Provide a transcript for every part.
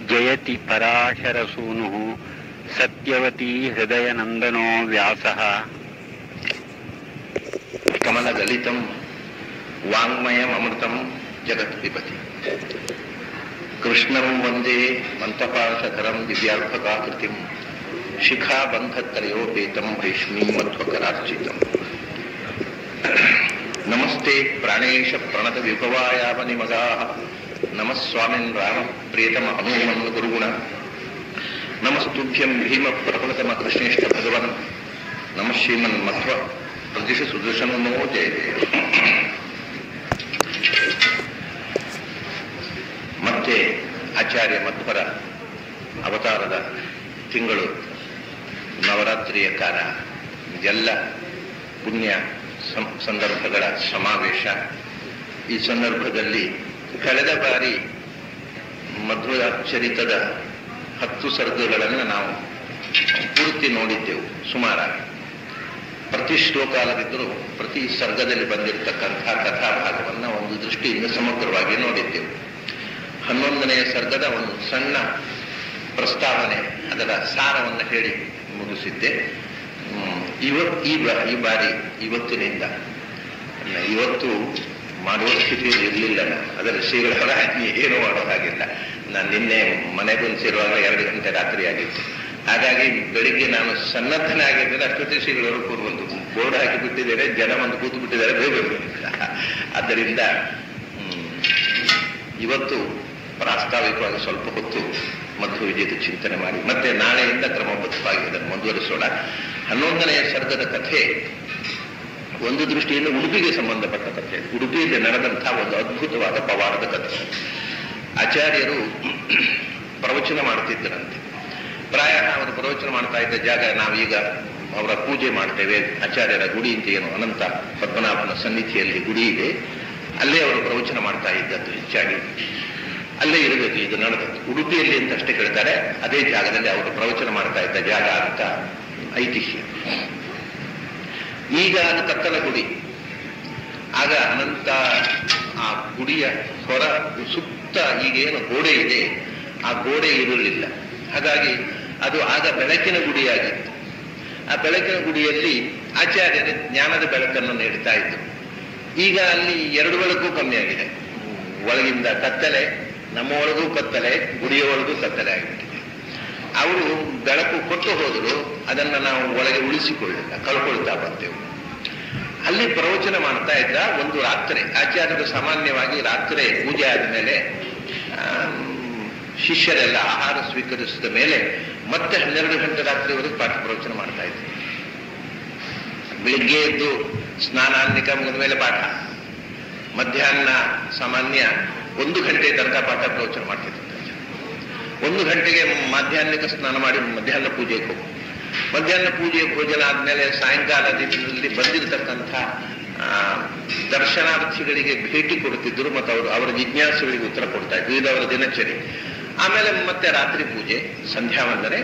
ಜಯತಿ ಪರಾಶರಸೂನುಃ ಸತ್ಯವತೀ ಹೃದಯನಂದನೋ ವ್ಯಾಸಃ. ಕಮಲದಲಿತಂ ವಾಂಗ್ಮಯಮೃತಂ ಜಗತ್ ಪಿಬತಿ. ಕೃಷ್ಣಂ ವಂದೇ ಮಂತಪಾಶಧರಂ ದಿವ್ಯಾರ್ಭಕಾಕೃತಿಂ ಶಿಖಾಬಂಧತ್ರಯೋಪೇತಂ ಭೈಷ್ಮೀಂ ಮಧ್ವಕರಾರ್ಚಿತಂ. ನಮಸ್ತೆ ಪ್ರಾಣೇಶ ಪ್ರಣತ ವಿಭವಾಯಾವ ನಿಮಗಾಃ. ನಮಃ ಸ್ವಾಮಿನ್ ರಾಮ ಪ್ರಿಯತಮ ಹನುಮನ್ ಗುರುಗುಣ. ನಮಸ್ತುಭ್ಯಂ ಭೀಮ ಪ್ರಫಲತಮ ಕೃಷ್ಣೇಷ್ಟ ಭಗವನ್. ನಮಃ ಶ್ರೀಮನ್ ಮಧ್ವ ಪ್ರದಿಶ ಸುದರ್ಶನೋ ಜಯ ಜಯ. ಮತ್ತೆ ಆಚಾರ್ಯ ಮಧ್ವರ ಅವತಾರದ ತಿಂಗಳು, ನವರಾತ್ರಿಯ ಕಾಲ, ಎಲ್ಲ ಪುಣ್ಯ ಸಂದರ್ಭಗಳ ಸಮಾವೇಶ. ಈ ಸಂದರ್ಭದಲ್ಲಿ ಕಳೆದ ಬಾರಿ ಮಧ್ವ ಚರಿತದ 10 ಸರ್ಗಗಳನ್ನು ನಾವು ಪೂರ್ತಿ ನೋಡಿದ್ದೆವು ಸುಮಾರಾಗಿ. ಪ್ರತಿ ಶ್ಲೋಕಾಲದಿದ್ದರೂ ಪ್ರತಿ ಸರ್ಗದಲ್ಲಿ ಬಂದಿರತಕ್ಕಂಥ ಕಥಾಭಾಗವನ್ನು ಒಂದು ದೃಷ್ಟಿಯಿಂದ ಸಮಗ್ರವಾಗಿ ನೋಡಿದ್ದೆವು. 11ನೆಯ ಸರ್ಗದ ಒಂದು ಸಣ್ಣ ಪ್ರಸ್ತಾವನೆ, ಅದರ ಸಾರವನ್ನು ಹೇಳಿ ಮುಗಿಸಿದ್ದೆ. ಈ ಬಾರಿ ಇವತ್ತಿನಿಂದ, ಇವತ್ತು ಮಾಡುವ ಸ್ಥಿತಿಯಲ್ಲಿ ಇರಲಿಲ್ಲ ನಾನು. ಅದರ ಶ್ರೀಗಳ ಆಜ್ಞೆ ಏನೂ ಮಾಡೋ ಹಾಗಿಲ್ಲ. ನಾನು ನಿನ್ನೆ ಮನೆಗೆ ಬಂದು ಸೇರುವಾಗ 2 ಗಂಟೆ ರಾತ್ರಿ ಆಗಿತ್ತು. ಹಾಗಾಗಿ ಬೆಳಿಗ್ಗೆ ನಾನು ಸನ್ನದ್ಧನೇ ಆಗಿದ್ದೇನೆ. ಅಷ್ಟೊತ್ತಿಗೆ ಶ್ರೀಗಳವರು ಕೂರ್ಬಂದು ಬೋರ್ಡ್ ಹಾಕಿ ಬಿಟ್ಟಿದ್ದಾರೆ, ಜನ ಒಂದು ಕೂತು ಬಿಟ್ಟಿದ್ದಾರೆ, ಬೇಗ ಆದ್ದರಿಂದ ಇವತ್ತು ಪ್ರಾಸ್ತಾವಿಕವಾಗಿ ಸ್ವಲ್ಪ ಹೊತ್ತು ಮಧ್ವ ವಿಜಯದ ಚಿಂತನೆ ಮಾಡಿ ಮತ್ತೆ ನಾಳೆಯಿಂದ ಕ್ರಮಬದ್ಧವಾಗಿ ಅದನ್ನು ಮುಂದುವರಿಸೋಣ. 11ನೆಯ ಸರ್ಗದ ಕಥೆ ಒಂದು ದೃಷ್ಟಿಯಿಂದ ಉಡುಪಿಗೆ ಸಂಬಂಧಪಟ್ಟ ಕಥೆ. ಉಡುಪಿಯಲ್ಲಿ ನಡೆದಂತಹ ಒಂದು ಅದ್ಭುತವಾದ ಪವಾಡದ ಕಥೆ. ಆಚಾರ್ಯರು ಪ್ರವಚನ ಮಾಡುತ್ತಿದ್ದರಂತೆ. ಪ್ರಾಯ ಅವರು ಪ್ರವಚನ ಮಾಡ್ತಾ ಇದ್ದ ಜಾಗ ನಾವೀಗ ಅವರ ಪೂಜೆ ಮಾಡ್ತೇವೆ, ಆಚಾರ್ಯರ ಗುಡಿ ಅಂತ ಏನು ಅನಂತ ಪದ್ಮನಾಭನ ಸನ್ನಿಧಿಯಲ್ಲಿ ಗುಡಿ ಇದೆ, ಅಲ್ಲೇ ಅವರು ಪ್ರವಚನ ಮಾಡ್ತಾ ಇದ್ದದ್ದು ಹೆಚ್ಚಾಗಿ. ಅಲ್ಲೇ ಇರಬೇಕು ಇದು ನಡೆದದ್ದು. ಉಡುಪಿಯಲ್ಲಿ ಅಂತ ಅಷ್ಟೇ ಹೇಳ್ತಾರೆ, ಅದೇ ಜಾಗದಲ್ಲಿ ಅವರು ಪ್ರವಚನ ಮಾಡ್ತಾ ಇದ್ದ ಜಾಗ ಅಂತ ಐತಿಹ್ಯ. ಈಗ ಅದು ಕತ್ತಲ ಗುಡಿ. ಆಗ ಅನಂತ ಆ ಗುಡಿಯ ಹೊರ ಸುತ್ತ ಈಗೇನು ಗೋಡೆ ಇದೆ, ಆ ಗೋಡೆ ಇರಲಿಲ್ಲ. ಹಾಗಾಗಿ ಅದು ಆಗ ಬೆಳಕಿನ ಗುಡಿಯಾಗಿತ್ತು. ಆ ಬೆಳಕಿನ ಗುಡಿಯಲ್ಲಿ ಆಚಾರ್ಯರ ಜ್ಞಾನದ ಬೆಳಕನ್ನು ನೀಡ್ತಾ ಇತ್ತು. ಈಗ ಅಲ್ಲಿ 2 ಬೆಳಕು ಕಮ್ಮಿ ಆಗಿದೆ. ಒಳಗಿಂದ ಕತ್ತಲೆ, ನಮ್ಮ ಒಳಗೂ ಕತ್ತಲೆ, ಗುಡಿಯ ಒಳಗೂ ಕತ್ತಲೆ ಆಗಿಬಿಟ್ಟಿದೆ. ಅವರು ಬೆಳಕು ಕೊಟ್ಟು ಹೋದರು, ಅದನ್ನು ನಾವು ಒಳಗೆ ಉಳಿಸಿಕೊಳ್ಳಿಲ್ಲ, ಕಳ್ಕೊಳ್ತಾ ಬರ್ತೇವೆ. ಅಲ್ಲಿ ಪ್ರವಚನ ಮಾಡ್ತಾ ಇದ್ದ ಒಂದು ರಾತ್ರಿ. ಆಚಾರ್ಯರು ಸಾಮಾನ್ಯವಾಗಿ ರಾತ್ರಿ ಪೂಜೆ ಆದಮೇಲೆ ಶಿಷ್ಯರೆಲ್ಲ ಆಹಾರ ಸ್ವೀಕರಿಸಿದ ಮೇಲೆ ಮತ್ತೆ 12 ಗಂಟೆ ರಾತ್ರಿವರೆಗೂ ಪಾಠ ಪ್ರವಚನ ಮಾಡ್ತಾ ಇದ್ರು. ಬೆಳಿಗ್ಗೆ ಎದ್ದು ಸ್ನಾನಾನ್ನಿಕ ಮುಗಿದ ಮೇಲೆ ಪಾಠ, ಮಧ್ಯಾಹ್ನ ಸಾಮಾನ್ಯ 1 ಗಂಟೆ ತನಕ ಪಾಠ ಪ್ರವಚನ ಮಾಡ್ತಿದ್ರು. 1 ಗಂಟೆಗೆ ಮಾಧ್ಯಾಹ್ನಿಕ ಸ್ನಾನ ಮಾಡಿ ಮಧ್ಯಾಹ್ನ ಪೂಜೆಗೆ ಹೋಗು. ಮಧ್ಯಾಹ್ನ ಪೂಜೆ ಭೋಜನ ಆದ್ಮೇಲೆ ಸಾಯಂಕಾಲದಲ್ಲಿ ಬಂದಿರತಕ್ಕಂಥ ದರ್ಶನಾರ್ಥಿಗಳಿಗೆ ಭೇಟಿ ಕೊಡುತ್ತಿದ್ದರು ಮತ್ತು ಅವರ ಜಿಜ್ಞಾಸುಗಳಿಗೆ ಉತ್ತರ ಕೊಡ್ತಾ ಇದ್ರು. ಇದು ಅವರ ದಿನಚರಿ. ಆಮೇಲೆ ಮತ್ತೆ ರಾತ್ರಿ ಪೂಜೆ, ಸಂಧ್ಯಾ ವಂದನೆ.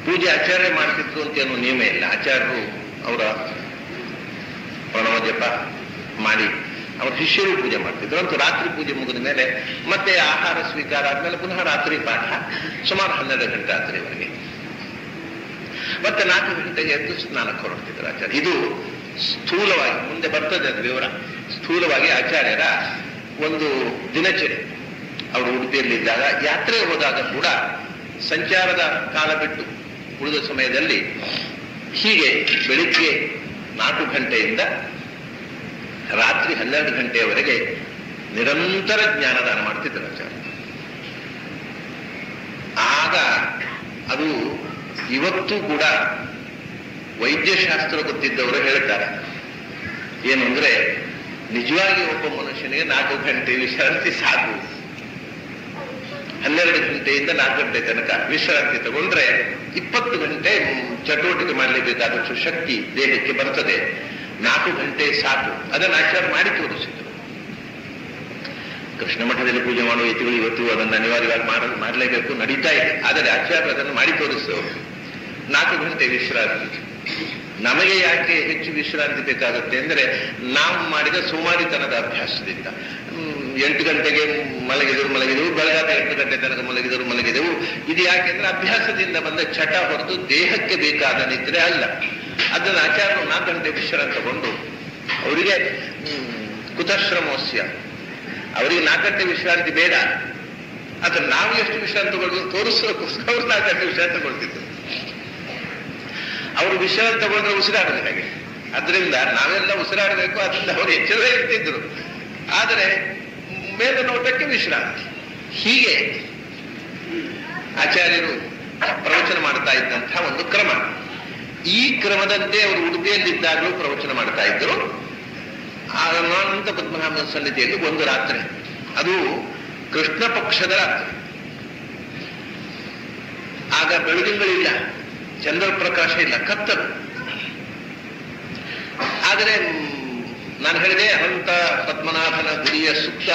ಪೂಜೆ ಆಚಾರ್ಯ ಮಾಡ್ತಿದ್ರು ಅಂತ ಏನೋ ನಿಯಮ ಇಲ್ಲ. ಆಚಾರ್ಯರು ಅವರ ಪ್ರಣವ ಜಪ ಮಾಡಿ ಅವರ ಶಿಷ್ಯರು ಪೂಜೆ ಮಾಡ್ತಿದ್ರು. ಅಂತೂ ರಾತ್ರಿ ಪೂಜೆ ಮುಗಿದ ಮೇಲೆ ಮತ್ತೆ ಆಹಾರ ಸ್ವೀಕಾರ ಆದ್ಮೇಲೆ ಪುನಃ ರಾತ್ರಿ ಪಾಠ ಸುಮಾರು 12 ಗಂಟೆ ರಾತ್ರಿವರೆಗೆ. ಮತ್ತೆ 4 ಗಂಟೆಗೆ ಎದ್ದು ಸ್ನಾನಕ್ಕೆ ಹೊರಡ್ತಿದ್ರು ಆಚಾರ್ಯ. ಇದು ಸ್ಥೂಲವಾಗಿ, ಮುಂದೆ ಬರ್ತದೆ ಅದು ವಿವರ. ಸ್ಥೂಲವಾಗಿ ಆಚಾರ್ಯರ ಒಂದು ದಿನಚರಿ. ಅವರು ಉಡುಪಿಯಲ್ಲಿದ್ದಾಗ, ಯಾತ್ರೆಗೆ ಹೋದಾಗ ಕೂಡ ಸಂಚಾರದ ಕಾಲ ಬಿಟ್ಟು ಉಳಿದ ಸಮಯದಲ್ಲಿ ಹೀಗೆ ಬೆಳಿಗ್ಗೆ 4 ಗಂಟೆಯಿಂದ ರಾತ್ರಿ 12 ಗಂಟೆಯವರೆಗೆ ನಿರಂತರ ಜ್ಞಾನದಾನ ಮಾಡ್ತಿದ್ದರು ಆಚಾರ್ಯ. ಆಗ ಅದು ಇವತ್ತು ಕೂಡ ವೈದ್ಯಶಾಸ್ತ್ರ ಗೊತ್ತಿದ್ದವರು ಹೇಳ್ತಾರೆ ಏನು ಅಂದ್ರೆ, ನಿಜವಾಗಿ ಒಬ್ಬ ಮನುಷ್ಯನಿಗೆ 4 ಗಂಟೆ ವಿಶ್ರಾಂತಿ ಸಾಕು. 12 ಗಂಟೆಯಿಂದ 4 ಗಂಟೆ ತನಕ ವಿಶ್ರಾಂತಿ ತಗೊಂಡ್ರೆ 20 ಗಂಟೆ ಚಟುವಟಿಕೆ ಮಾಡಲೇಬೇಕಾದಷ್ಟು ಶಕ್ತಿ ದೇಹಕ್ಕೆ ಬರ್ತದೆ. 4 ಗಂಟೆ ಸಾಕು. ಅದನ್ನು ಆಚಾರ್ಯ ಮಾಡಿ ತೋರಿಸಿದ್ರು. ಕೃಷ್ಣ ಮಠದಲ್ಲಿ ಪೂಜೆ ಮಾಡುವ ಯತಿಗಳು ಇವತ್ತು ಅದನ್ನು ಅನಿವಾರ್ಯವಾಗಿ ಮಾಡಲೇಬೇಕು, ನಡೀತಾ ಇದೆ. ಆದರೆ ಆಚಾರ್ಯ ಅದನ್ನು ಮಾಡಿ ತೋರಿಸಿದವರು. 4 ಗಂಟೆ ವಿಶ್ರಾಂತಿ. ನಮಗೆ ಯಾಕೆ ಹೆಚ್ಚು ವಿಶ್ರಾಂತಿ ಬೇಕಾಗುತ್ತೆ ಅಂದರೆ, ನಾವು ಮಾಡಿದ ಸೋಮಾರಿತನದ ಅಭ್ಯಾಸದಿಂದ 8 ಗಂಟೆಗೆ ಮಲಗಿದರು, ಬೆಳಗಾದ 8 ಗಂಟೆ ತನಕ ಮಲಗಿದರು, ಇದು ಯಾಕೆಂದ್ರೆ ಅಭ್ಯಾಸದಿಂದ ಬಂದ ಚಟ ಹೊರತು ದೇಹಕ್ಕೆ ಬೇಕಾದ ನಿದ್ರೆ ಅಲ್ಲ. ಅದನ್ನು ಆಚಾರ್ಯರು 4 ಗಂಟೆ ವಿಶ್ರಾಂತಿ ತಗೊಂಡು ಅವರಿಗೆ ಕುತಶ್ರಮೋಸ್ಯ, ಅವರಿಗೆ 4 ಗಂಟೆ ವಿಶ್ರಾಂತಿ ಬೇಡ, ಆದ್ರೆ ನಾವು ಎಷ್ಟು ವಿಶ್ರಾಂತಿ ತಗೊಳ್ಬೇಕು ತೋರಿಸೋದಕ್ಕೋಸ್ಕರ ಅವ್ರು 4 ಗಂಟೆ ವಿಶ್ರಾಂತಿ ತಗೊಳ್ತಿದ್ರು. ಅವರು ವಿಶ್ರಾಂತಿ ತಗೊಂಡ್ರೆ ಉಸಿರಾಡೋದು ಹಾಗೆ, ಅದರಿಂದ ನಾವೆಲ್ಲ ಉಸಿರಾಡಬೇಕು, ಅದರಿಂದ ಅವರು ಎಚ್ಚರವೇ ಇರ್ತಿದ್ರು. ಆದರೆ ಮೇಲೆ ನೋಟಕ್ಕೆ ವಿಶ್ರಾಂತಿ. ಹೀಗೆ ಆಚಾರ್ಯರು ಪ್ರವಚನ ಮಾಡ್ತಾ ಇದ್ದಂತಹ ಒಂದು ಕ್ರಮ. ಈ ಕ್ರಮದಂತೆ ಅವರು ಉಡುಪಿಯಲ್ಲಿದ್ದಾಗಲೂ ಪ್ರವಚನ ಮಾಡ್ತಾ ಇದ್ದರು. ಅನಂತ ಪದ್ಮನಾಭನ ಸನ್ನಿಧಿಯಲ್ಲಿ ಒಂದು ರಾತ್ರಿ, ಅದು ಕೃಷ್ಣ ಪಕ್ಷದ ರಾತ್ರಿ, ಆಗ ಬೆಳದಿಂಗಳಿಲ್ಲ, ಚಂದ್ರ ಪ್ರಕಾಶ ಇಲ್ಲ, ಕತ್ತಲು. ಆದರೆ ನಾನು ಹೇಳಿದೆ, ಅನಂತ ಪದ್ಮನಾಭನ ಗುಡಿಯ ಸುತ್ತ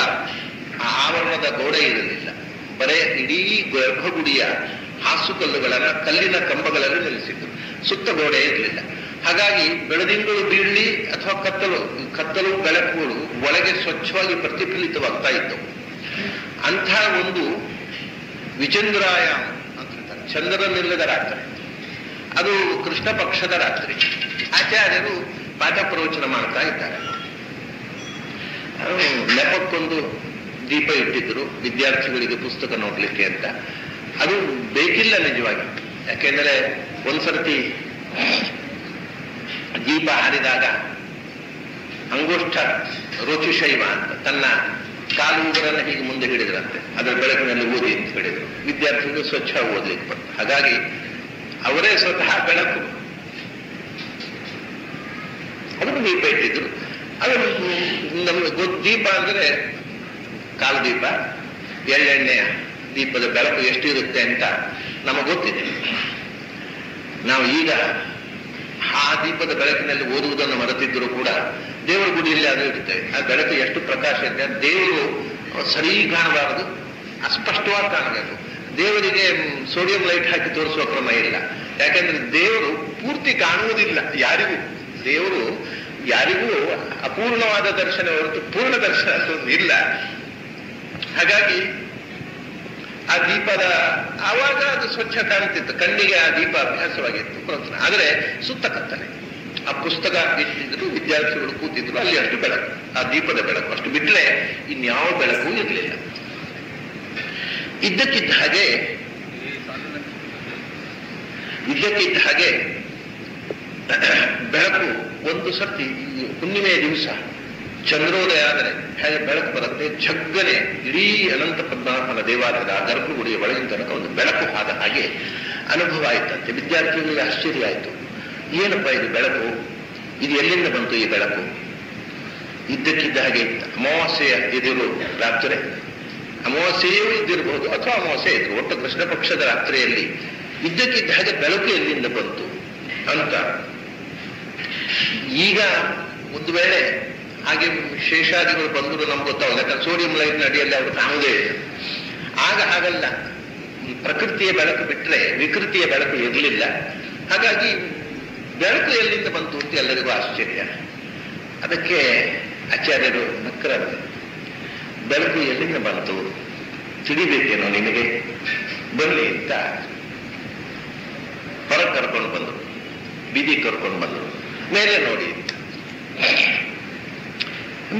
ಆವರಣದ ಗೋಡೆ ಇರಲಿಲ್ಲ, ಬರೇ ಇಡೀ ಗರ್ಭಗುಡಿಯ ಹಾಸುಕಲ್ಲುಗಳನ್ನ ಕಲ್ಲಿನ ಕಂಬಗಳಲ್ಲಿ ನಿಲ್ಲಿಸಿದ್ರು, ಸುತ್ತ ಗೋಡೆ ಇರಲಿಲ್ಲ. ಹಾಗಾಗಿ ಬೆಳದಿಂಗಳು ಬೀಳಲಿ ಅಥವಾ ಕತ್ತಲು ಬೆಳಕುಗಳು ಒಳಗೆ ಸ್ವಚ್ಛವಾಗಿ ಪ್ರತಿಫಲಿತವಾಗ್ತಾ ಇದ್ದವು. ಅಂಥ ಒಂದು ವಿಚಂದ್ರಾಯ ಅಂತ ಹೇಳ್ತಾರೆ, ಚಂದ್ರನಿಲ್ಲದ ರಾತ್ರಿ, ಅದು ಕೃಷ್ಣ ಪಕ್ಷದ ರಾತ್ರಿ. ಆಚಾರ್ಯರು ಪಾಠ ಪ್ರವಚನ ಮಾಡ್ತಾ ಇದ್ದಾರೆ. ನೆಪಕ್ಕೊಂದು ದೀಪ ಇಟ್ಟಿದ್ರು ವಿದ್ಯಾರ್ಥಿಗಳಿಗೆ ಪುಸ್ತಕ ನೋಡ್ಲಿಕ್ಕೆ ಅಂತ. ಅದು ಬೇಕಿಲ್ಲ ನಿಜವಾಗಿ, ಯಾಕೆಂದ್ರೆ ಒಂದ್ಸರ್ತಿ ದೀಪ ಹಾರಿದಾಗ ಅಂಗುಷ್ಠ ರುಚಿಶೈವ ಅಂತ ತನ್ನ ಕಾಲುಗಳನ್ನು ಹೀಗೆ ಮುಂದೆ ಹಿಡಿದ್ರಂತೆ, ಅದರ ಬೆಳಕಿನಲ್ಲಿ ಓದಿ ಅಂತ ಹೇಳಿದ್ರು. ವಿದ್ಯಾರ್ಥಿಗಳು ಸ್ವಚ್ಛ ಓದ್ಲಿಕ್ಕೆ ಬಂತು. ಹಾಗಾಗಿ ಅವರೇ ಸ್ವತಃ ಬೆಳಕು, ಅವರು ದೀಪ ಇಟ್ಟಿದ್ರು. ಅದು ನಮ್ಗೆ ದೀಪ ಅಂದ್ರೆ ಕಾಲು ದೀಪ, ಎಳ್ಳೆಣ್ಣೆಯ ದೀಪದ ಬೆಳಕು ಎಷ್ಟಿರುತ್ತೆ ಅಂತ ನಮಗೆ ಗೊತ್ತಿದೆ. ನಾವು ಈಗ ಆ ದೀಪದ ಬೆಳಕಿನಲ್ಲಿ ಓದುವುದನ್ನು ಮರೆತಿದ್ದರೂ ಕೂಡ ದೇವರ ಗುಡಿಯಲ್ಲಿ ಅದು ಇರ್ತೇವೆ. ಆ ಬೆಳಕು ಎಷ್ಟು ಪ್ರಕಾಶ ಇದೆ, ದೇವರು ಸರಿ ಕಾಣಬಾರದು, ಅಸ್ಪಷ್ಟವಾಗಿ ಕಾಣಬೇಕು. ದೇವರಿಗೆ ಸೋಡಿಯಂ ಲೈಟ್ ಹಾಕಿ ತೋರಿಸುವ ಕ್ರಮ ಇಲ್ಲ, ಯಾಕೆಂದ್ರೆ ದೇವರು ಪೂರ್ತಿ ಕಾಣುವುದಿಲ್ಲ ಯಾರಿಗೂ. ದೇವರು ಯಾರಿಗೂ ಅಪೂರ್ಣವಾದ ದರ್ಶನ ಹೊರತು ಪೂರ್ಣ ದರ್ಶನ ಇಲ್ಲ. ಹಾಗಾಗಿ ಆ ದೀಪದ ಆವಾಗ ಅದು ಸ್ವಚ್ಛ ಕಾಣ್ತಿತ್ತು, ಕಣ್ಣಿಗೆ ಆ ದೀಪ ಅಭ್ಯಾಸವಾಗಿತ್ತು ಪ್ರವಚನ. ಆದರೆ ಸುತ್ತ ಕತ್ತಲೆ, ಆ ಪುಸ್ತಕ ಇಟ್ಟಿದ್ರು, ವಿದ್ಯಾರ್ಥಿಗಳು ಕೂತಿದ್ರು, ಅಲ್ಲಿ ಅಷ್ಟು ಬೆಳಕು, ಆ ದೀಪದ ಬೆಳಕು ಅಷ್ಟು ಬಿಟ್ಟರೆ ಇನ್ಯಾವ ಬೆಳಕು ಇರಲಿಲ್ಲ. ಇದ್ದಕ್ಕಿದ್ದ ಹಾಗೆ ಬೆಳಕು ಒಂದು ಸರ್ತಿ ಹುಣ್ಣಿಮೆಯ ದಿವಸ ಚಂದ್ರೋದಯ ಆದರೆ ಹೇಗೆ ಬೆಳಕು ಬರುತ್ತೆ, ಜಗ್ಗನೆ ಇಡೀ ಅನಂತ ಪದ್ಮನಾಭನ ದೇವಾಲಯದ ಗರ್ಭಗುಡಿಯ ಒಳಗಿನ ತನಕ ಒಂದು ಬೆಳಕು ಆದ ಹಾಗೆ ಅನುಭವ ಆಯ್ತಂತೆ. ವಿದ್ಯಾರ್ಥಿಗಳಿಗೆ ಆಶ್ಚರ್ಯ ಆಯಿತು, ಏನಪ್ಪ ಇದು ಬೆಳಕು, ಇದು ಎಲ್ಲಿಂದ ಬಂತು ಈ ಬೆಳಕು? ಇದ್ದಕ್ಕಿದ್ದ ಹಾಗೆ ಅಮಾವಾಸ್ಯೆಯ ಎದುರು ರಾತ್ರಿ, ಅಮಾವಾಸ್ಯೆಯೂ ಇದ್ದಿರಬಹುದು ಅಥವಾ ಅಮಾವಾಸ್ಯೆ ಇದ್ರು, ಒಟ್ಟು ಕೃಷ್ಣ ಪಕ್ಷದ ರಾತ್ರಿಯಲ್ಲಿ ಇದ್ದಕ್ಕಿದ್ದ ಹಾಗೆ ಬೆಳಕು ಎಲ್ಲಿಂದ ಬಂತು ಅಂತ. ಈಗ ಒಂದು ವೇಳೆ ಹಾಗೆ ಶೇಷಾದಿಗಳು ಬಂದರೂ ನಮ್ಗೆ ಗೊತ್ತಾಗಲ್ಲ, ಯಾಕಂದ್ರೆ ಸೋಡಿಯಂ ಲೈಟ್ನ ಅಡಿಯಲ್ಲಿ ಅವರು ಕಾಣುವುದೇ ಇಲ್ಲ. ಆಗ ಹಾಗಲ್ಲ, ಪ್ರಕೃತಿಯ ಬೆಳಕು ಬಿಟ್ಟರೆ ವಿಕೃತಿಯ ಬೆಳಕು ಇರಲಿಲ್ಲ. ಹಾಗಾಗಿ ಬೆಳಕು ಎಲ್ಲಿಂದ ಬಂತು ಅಂತ ಎಲ್ಲರಿಗೂ ಆಶ್ಚರ್ಯ. ಅದಕ್ಕೆ ಆಚಾರ್ಯರು ನಕ್ಕರಂತೆ, ಬೆಳಕು ಎಲ್ಲಿಂದ ಬಂತು ತಿಳಿಬೇಕೇನೋ ನಿಮಗೆ, ಬನ್ನಿ ಅಂತ ಹೊರಗೆ ಕರ್ಕೊಂಡು ಬಂದರು, ಬೀದಿ ಕರ್ಕೊಂಡು ಬಂದರು. ಮೇಲೆ ನೋಡಿ,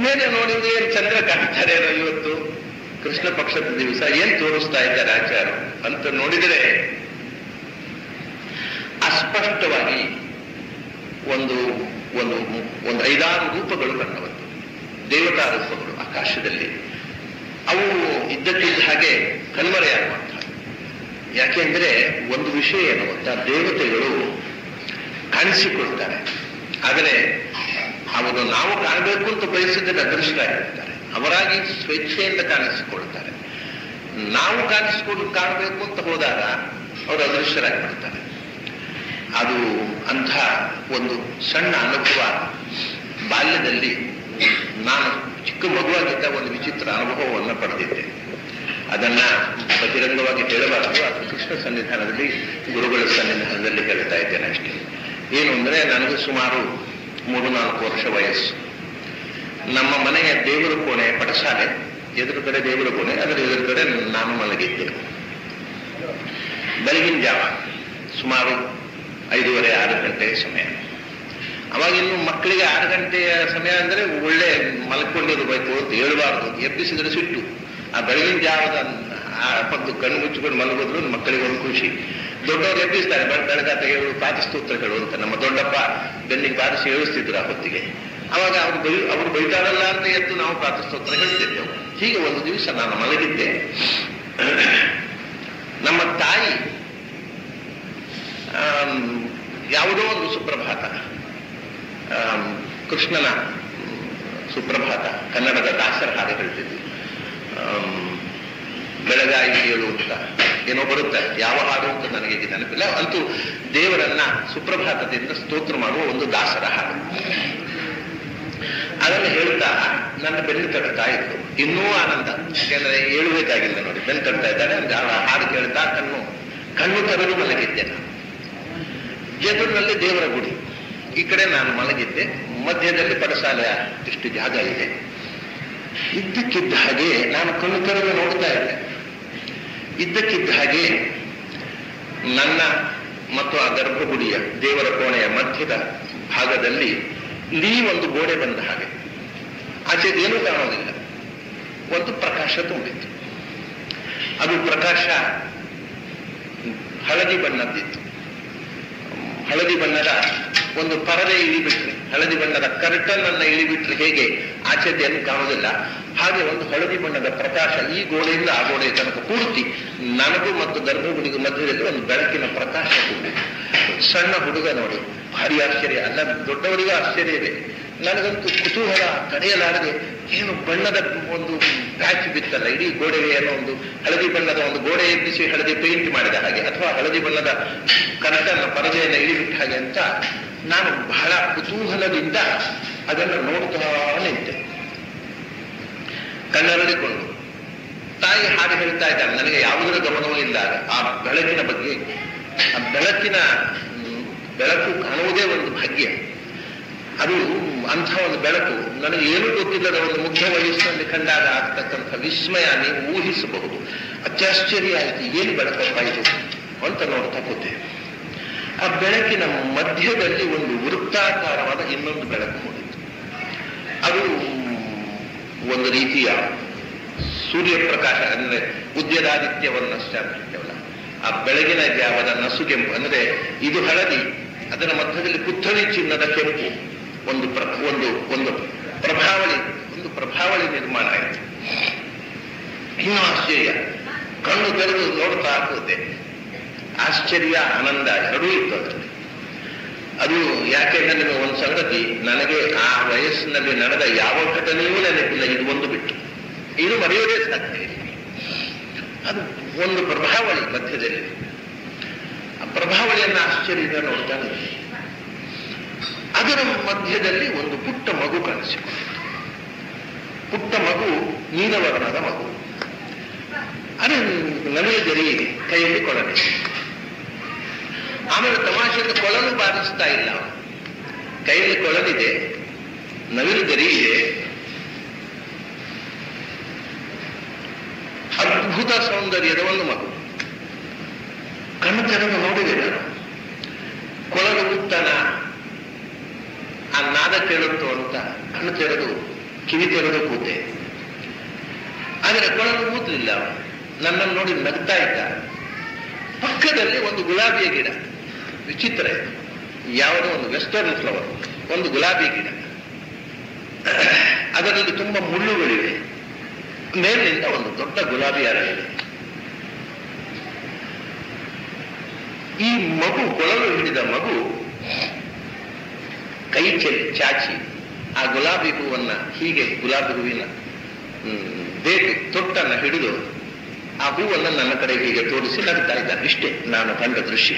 ಮೇಲೆ ನೋಡಿದ್ರೆ ಏನ್ ಚಂದ್ರ ಕಾಣ್ತಾರೆ ಇವತ್ತು ಕೃಷ್ಣ ಪಕ್ಷದ ದಿವಸ, ಏನ್ ತೋರಿಸ್ತಾ ಇದ್ದಾರೆ ಆಚಾರ್ಯರು ಅಂತ ನೋಡಿದರೆ ಅಸ್ಪಷ್ಟವಾಗಿ ಒಂದು ಒಂದು ಒಂದು 5-6 ರೂಪಗಳು ಕಂಡವತ್ತು, ದೇವತಾ ರೂಪಗಳು ಆಕಾಶದಲ್ಲಿ. ಅವು ಇದ್ದಕ್ಕಿದ್ದ ಹಾಗೆ ಕಣ್ಮರೆಯಾಗುವಂಥ. ಯಾಕೆಂದ್ರೆ ಒಂದು ವಿಷಯ ಏನು ಗೊತ್ತಾ, ದೇವತೆಗಳು ಕಾಣಿಸಿಕೊಳ್ತಾರೆ, ಆದರೆ ಅವರು ನಾವು ಕಾಣಬೇಕು ಅಂತ ಬಯಸಿದ್ರೆ ಅದೃಷ್ಟರಾಗಿರ್ತಾರೆ, ಅವರಾಗಿ ಸ್ವೇಚ್ಛೆಯಿಂದ ಕಾಣಿಸಿಕೊಳ್ತಾರೆ. ನಾವು ಕಾಣಬೇಕು ಅಂತ ಹೋದಾಗ ಅವರು ಅದೃಷ್ಟರಾಗಿಬಿಡ್ತಾರೆ. ಅದು ಅಂಥ ಒಂದು ಸಣ್ಣ ಅನುಭವ. ಬಾಲ್ಯದಲ್ಲಿ ನಾನು ಚಿಕ್ಕ ಮಗುವಾಗಿದ್ದ ಒಂದು ವಿಚಿತ್ರ ಅನುಭವವನ್ನು ಪಡೆದಿದ್ದೆ. ಅದನ್ನ ಬಹಿರಂಗವಾಗಿ ಹೇಳಬಾರದು, ಅದು ಕೃಷ್ಣ ಸನ್ನಿಧಾನದಲ್ಲಿ, ಗುರುಗಳ ಸನ್ನಿಧಾನದಲ್ಲಿ ಹೇಳ್ತಾ ಇದ್ದೇನೆ ಅಷ್ಟೇ. ಏನು ಅಂದ್ರೆ, ನನಗೆ ಸುಮಾರು 3-4 ವರ್ಷ ವಯಸ್ಸು. ನಮ್ಮ ಮನೆಯ ದೇವರ ಕೋಣೆ ಪಟಸಾಲೆ, ಎದುರುಗಡೆ ದೇವರ ಕೋಣೆ, ಅದರ ಎದುರುಗಡೆ ನಾನು ಮಲಗಿದ್ದೆ. ಬೆಳಗಿನ ಜಾವ ಸುಮಾರು 5:30-6 ಗಂಟೆಯ ಸಮಯ. ಅವಾಗಿನ್ನು ಮಕ್ಕಳಿಗೆ 6 ಗಂಟೆಯ ಸಮಯ ಅಂದರೆ ಒಳ್ಳೆ ಮಲ್ಕೊಂಡಿರ್ಬೇಕು ಅಂತ ಹೇಳಬಾರ್ದು, ಎಬ್ಬಿಸಿದ್ರೆ ಸಿಟ್ಟು. ಆ ಬೆಳಗಿನ ಜಾವದ ಪದ್ದು ಕಣ್ಣು ಮುಚ್ಚಿಕೊಂಡು ಮಲಗಿದ್ರು ಮಕ್ಕಳಿಗೆ ಒಂದು ಖುಷಿ. ದೊಡ್ಡವರು ಎಬ್ಬಿಸ್ತಾರೆ, ಬೆಳಗಾತ ಹೇಳು ಪಾಠಸ್ತೋತ್ರ ಹೇಳು ಅಂತ ನಮ್ಮ ದೊಡ್ಡಪ್ಪ ಬೆನ್ನಿಗೆ ಬಾರಿಸಿ ಹೇಳಿಸ್ತಿದ್ರು ಆ ಹೊತ್ತಿಗೆ. ಅವಾಗ ಅವರು ಬೈತಾರಲ್ಲ ಅಂತ ಎದ್ದು ನಾವು ಪಾಠಸ್ತೋತ್ರ ಹೇಳ್ತಿದ್ದೆವು. ಹೀಗೆ ಒಂದು ದಿವಸ ನಾನು ಮಲಗಿದ್ದೆ. ನಮ್ಮ ತಾಯಿ ಯಾವುದೋ ಒಂದು ಸುಪ್ರಭಾತ, ಕೃಷ್ಣನ ಸುಪ್ರಭಾತ, ಕನ್ನಡದ ದಾಸರ ಹಾಡು ಹೇಳ್ತಿದ್ವಿ. ಬೆಳಗಾಯಿ ಹೇಳು ಅಂತ ಏನೋ ಬರುತ್ತೆ, ಯಾವ ಹಾಡು ಅಂತ ನನಗೆ ನೆನಪಿಲ್ಲ. ಅಂತೂ ದೇವರನ್ನ ಸುಪ್ರಭಾತದಿಂದ ಸ್ತೋತ್ರ ಮಾಡುವ ಒಂದು ದಾಸರ ಹಾಡು. ಅದನ್ನು ಹೇಳ್ತಾ ನನ್ನ ಬೆನ್ನು ತಡ್ತಾ ಇತ್ತು. ಇನ್ನೂ ಆನಂದ, ಯಾಕೆಂದ್ರೆ ಹೇಳಬೇಕಾಗಿಲ್ಲ ನೋಡಿ, ಬೆನ್ನು ತಡ್ತಾ ಇದ್ದಾನೆ. ಹಾಡು ಕೇಳ್ತಾ ಕಣ್ಣು ತೆರೆದು ಮಲಗಿದ್ದೆ. ನಾನು ಎದುರಿನಲ್ಲಿ ದೇವರ ಗುಡಿ, ಈ ಕಡೆ ನಾನು ಮಲಗಿದ್ದೆ. ಮಧ್ಯದಲ್ಲಿ ಪಡಸಾಲೆಯ ಇಷ್ಟು ಜಾಗ ಇದೆ. ಇದ್ದಕ್ಕಿದ್ದ ಹಾಗೆ ನಾನು ಕಣ್ಣು ತೆರೆದು ನೋಡ್ತಾ ಇದ್ದೆ. ಇದ್ದಕ್ಕಿದ್ದ ಹಾಗೆ ನನ್ನ ಮತ್ತು ಆ ಗರ್ಭಗುಡಿಯ ದೇವರ ಕೋಣೆಯ ಮಧ್ಯದ ಭಾಗದಲ್ಲಿ ಒಂದು ಗೋಡೆ ಬಂದ ಹಾಗೆ, ಆಚೆದೇನೂ ಕಾಣೋದಿಲ್ಲ, ಒಂದು ಪ್ರಕಾಶ ತುಂಬಿತ್ತು. ಅದು ಪ್ರಕಾಶ ಹಳದಿ ಬಣ್ಣದ್ದಿತ್ತು. ಹಳದಿ ಬಣ್ಣದ ಒಂದು ಪರದೆ ಇಳಿಬಿಟ್ರೆ, ಹಳದಿ ಬಣ್ಣದ ಕರ್ಟನ್ ಅನ್ನ ಇಳಿಬಿಟ್ರೆ ಹೇಗೆ ಆಚೆದೇನು ಕಾಣೋದಿಲ್ಲ, ಹಾಗೆ ಒಂದು ಹಳದಿ ಬಣ್ಣದ ಪ್ರಕಾಶ ಈ ಗೋಡೆಯಿಂದ ಆ ಗೋಡೆಯ ತನಕ ಪೂರ್ತಿ ನನಗೂ ಮತ್ತು ಗರ್ಭಗುಡಿಗೂ ಮಧ್ಯದಲ್ಲಿ ಒಂದು ಬೆಳಕಿನ ಪ್ರಕಾಶ ತುಂಬಿತ್ತು. ಸಣ್ಣ ಹುಡುಗ ನೋಡಿ, ಭಾರಿ ಆಶ್ಚರ್ಯ, ಅಲ್ಲ ದೊಡ್ಡವರಿಗೂ ಆಶ್ಚರ್ಯ ಇದೆ. ನನಗಂತೂ ಕುತೂಹಲ ತಡೆಯಲಾರದೆ, ಏನು ಬಣ್ಣದ ಒಂದು ಪ್ಯಾಚ್ ಬಿತ್ತಲ್ಲ ಇಡೀ ಗೋಡೆಗೆ, ಏನೋ ಒಂದು ಹಳದಿ ಬಣ್ಣದ ಒಂದು ಗೋಡೆ ಎಬ್ಬಿಸಿ ಹಳದಿ ಪೇಂಟ್ ಮಾಡಿದ ಹಾಗೆ, ಅಥವಾ ಹಳದಿ ಬಣ್ಣದ ಕರ್ಟನ್ ಪರದೆಯನ್ನು ಇಳಿಬಿಟ್ಟ ಹಾಗೆ ಅಂತ ನಾನು ಬಹಳ ಕುತೂಹಲದಿಂದ ಅದನ್ನು ನೋಡ್ತಾ ನಿಂತೆ, ಕಣ್ಣರಳಿಕೊಂಡು. ತಾಯಿ ಹಾಗೆ ಹೇಳ್ತಾ ಇದ್ದಾಳೆ, ನನಗೆ ಯಾವುದರ ಗಮನವೂ ಇಲ್ಲ ಆ ಬೆಳಕಿನ ಬಗ್ಗೆ. ಆ ಬೆಳಕು ಕಾಣುವುದೇ ಒಂದು ಭಾಗ್ಯ. ಅದು ಅಂಥ ಒಂದು ಬೆಳಕು ನನಗೆ ಏನು ಗೊತ್ತಿಲ್ಲದ ಒಂದು ಮುಖ್ಯ ವಯಸ್ಸಿನಲ್ಲಿ ಕಂಡಾಗ ಆಗ್ತಕ್ಕಂಥ ವಿಸ್ಮಯ ನೀವು ಊಹಿಸಬಹುದು. ಅತ್ಯಾಶ್ಚರ್ಯ ಆಯಿತು, ಏನು ಬೆಳಕಪ್ಪ ಇದು ಅಂತ ನೋಡ್ತಾ ಕೂತೆ. ಆ ಬೆಳಕಿನ ಮಧ್ಯದಲ್ಲಿ ಒಂದು ವೃತ್ತಾಕಾರವಾದ ಇನ್ನೊಂದು ಬೆಳಕು ಮೂಡಿತು. ಅದು ಒಂದು ರೀತಿಯ ಸೂರ್ಯಪ್ರಕಾಶ, ಅಂದ್ರೆ ಉದ್ಯದಾದಿತ್ಯವನ್ನು ಅಷ್ಟೇವಲ್ಲ, ಆ ಬೆಳಗಿನ ಜಾವದ ನಸುಗೆಂಪು. ಅಂದ್ರೆ ಇದು ಹಳದಿ, ಅದರ ಮಧ್ಯದಲ್ಲಿ ಪುತ್ಥಳಿ ಚಿನ್ನದ ಕೆಂಪು, ಒಂದು ಪ್ರಭಾವಳಿ ನಿರ್ಮಾಣ ಆಯಿತು. ಇನ್ನೂ ಆಶ್ಚರ್ಯ, ಕಣ್ಣು ತೆರೆದು ನೋಡ್ತಾ ಕೂತೆ. ಆಶ್ಚರ್ಯ ಆನಂದ ಎರಡೂ ಇತ್ತು ಅದರಲ್ಲಿ. ಅದು ಯಾಕೆಂದ್ರೆ ನಿಮಗೆ ಒಂದು ಸಂಗತಿ, ನನಗೆ ಆ ವಯಸ್ಸಿನಲ್ಲಿ ನಡೆದ ಯಾವ ಘಟನೆಯೂ ನೆನಪಿಲ್ಲ, ಇದು ಒಂದು ಬಿಟ್ಟು. ಇದು ಮರೆಯೋದೇ ಸಾಧ್ಯ ಇಲ್ಲ. ಅದು ಒಂದು ಪ್ರಭಾವಳಿ ಮಧ್ಯದಲ್ಲಿ, ಆ ಪ್ರಭಾವಳಿಯನ್ನು ಆಶ್ಚರ್ಯದಿಂದ ನೋಡ್ತಾನೆ. ಅದರ ಮಧ್ಯದಲ್ಲಿ ಒಂದು ಪುಟ್ಟ ಮಗು ಕಾಣಿಸಿಕೊಂಡಿತು. ಪುಟ್ಟ ಮಗು, ನೀಲವರ್ಣದ ಮಗು. ಅದು ನವಿಲು ಗರಿ ಕೈಯಲ್ಲಿ ಕೊಳನೆ. ಆಮೇಲೆ ತಮಾಷೆಯಿಂದ ಕೊಳಲು ಬಾರಿಸ್ತಾ ಇಲ್ಲ, ಕೈಯಲ್ಲಿ ಕೊಳಲಿದೆ, ನವಿಲು ಗರಿ ಇದೆ. ಅದ್ಭುತ ಸೌಂದರ್ಯದ ಒಂದು ಮಗು. ಕಣ್ಣು ತೆರೆದು ನೋಡಿದೆ ನಾನು. ಕೊಳಲು ಉತ್ತನ ಆ ನಾದ ಕೇಳುತ್ತೋ ಅಂತ ಕಣ್ಣು ತೆರೆದು ಕಿವಿ ತೆರೆದು ಕೂತೆ. ಆದರೆ ಕೊಳಲು ಊದಲಿಲ್ಲ. ನನ್ನನ್ನು ನೋಡಿ ನಗ್ತಾ ಇದ್ದ. ಪಕ್ಕದಲ್ಲಿ ಒಂದು ಗುಲಾಬಿಯ ಗಿಡ, ವಿಚಿತ್ರ ಇದು, ಯಾವುದೋ ಒಂದು ವೆಸ್ಟರ್ನ್ ಫ್ಲವರ್, ಒಂದು ಗುಲಾಬಿ ಗಿಡ. ಅದರಲ್ಲಿ ತುಂಬಾ ಮುಳ್ಳುಗಳಿವೆ. ಮೇಲಿನಿಂದ ಒಂದು ದೊಡ್ಡ ಗುಲಾಬಿ ಅರಳಿದೆ. ಈ ಮಗು, ಕೊಳಲು ಹಿಡಿದ ಮಗು, ಕೈ ಚಾಚಿ ಆ ಗುಲಾಬಿ ಹೂವನ್ನ ಹೀಗೆ, ಗುಲಾಬಿ ಹೂವಿನ ಬೇಕು ತೊಟ್ಟನ್ನ ಹಿಡಿದು ಆ ಹೂವನ್ನು ನನ್ನ ಕಡೆ ಹೀಗೆ ತೋರಿಸಿ ನಗ್ತಾ ಇದ್ದಾನೆ. ಇಷ್ಟೇ ನಾನು ಕಂಡ ದೃಶ್ಯ.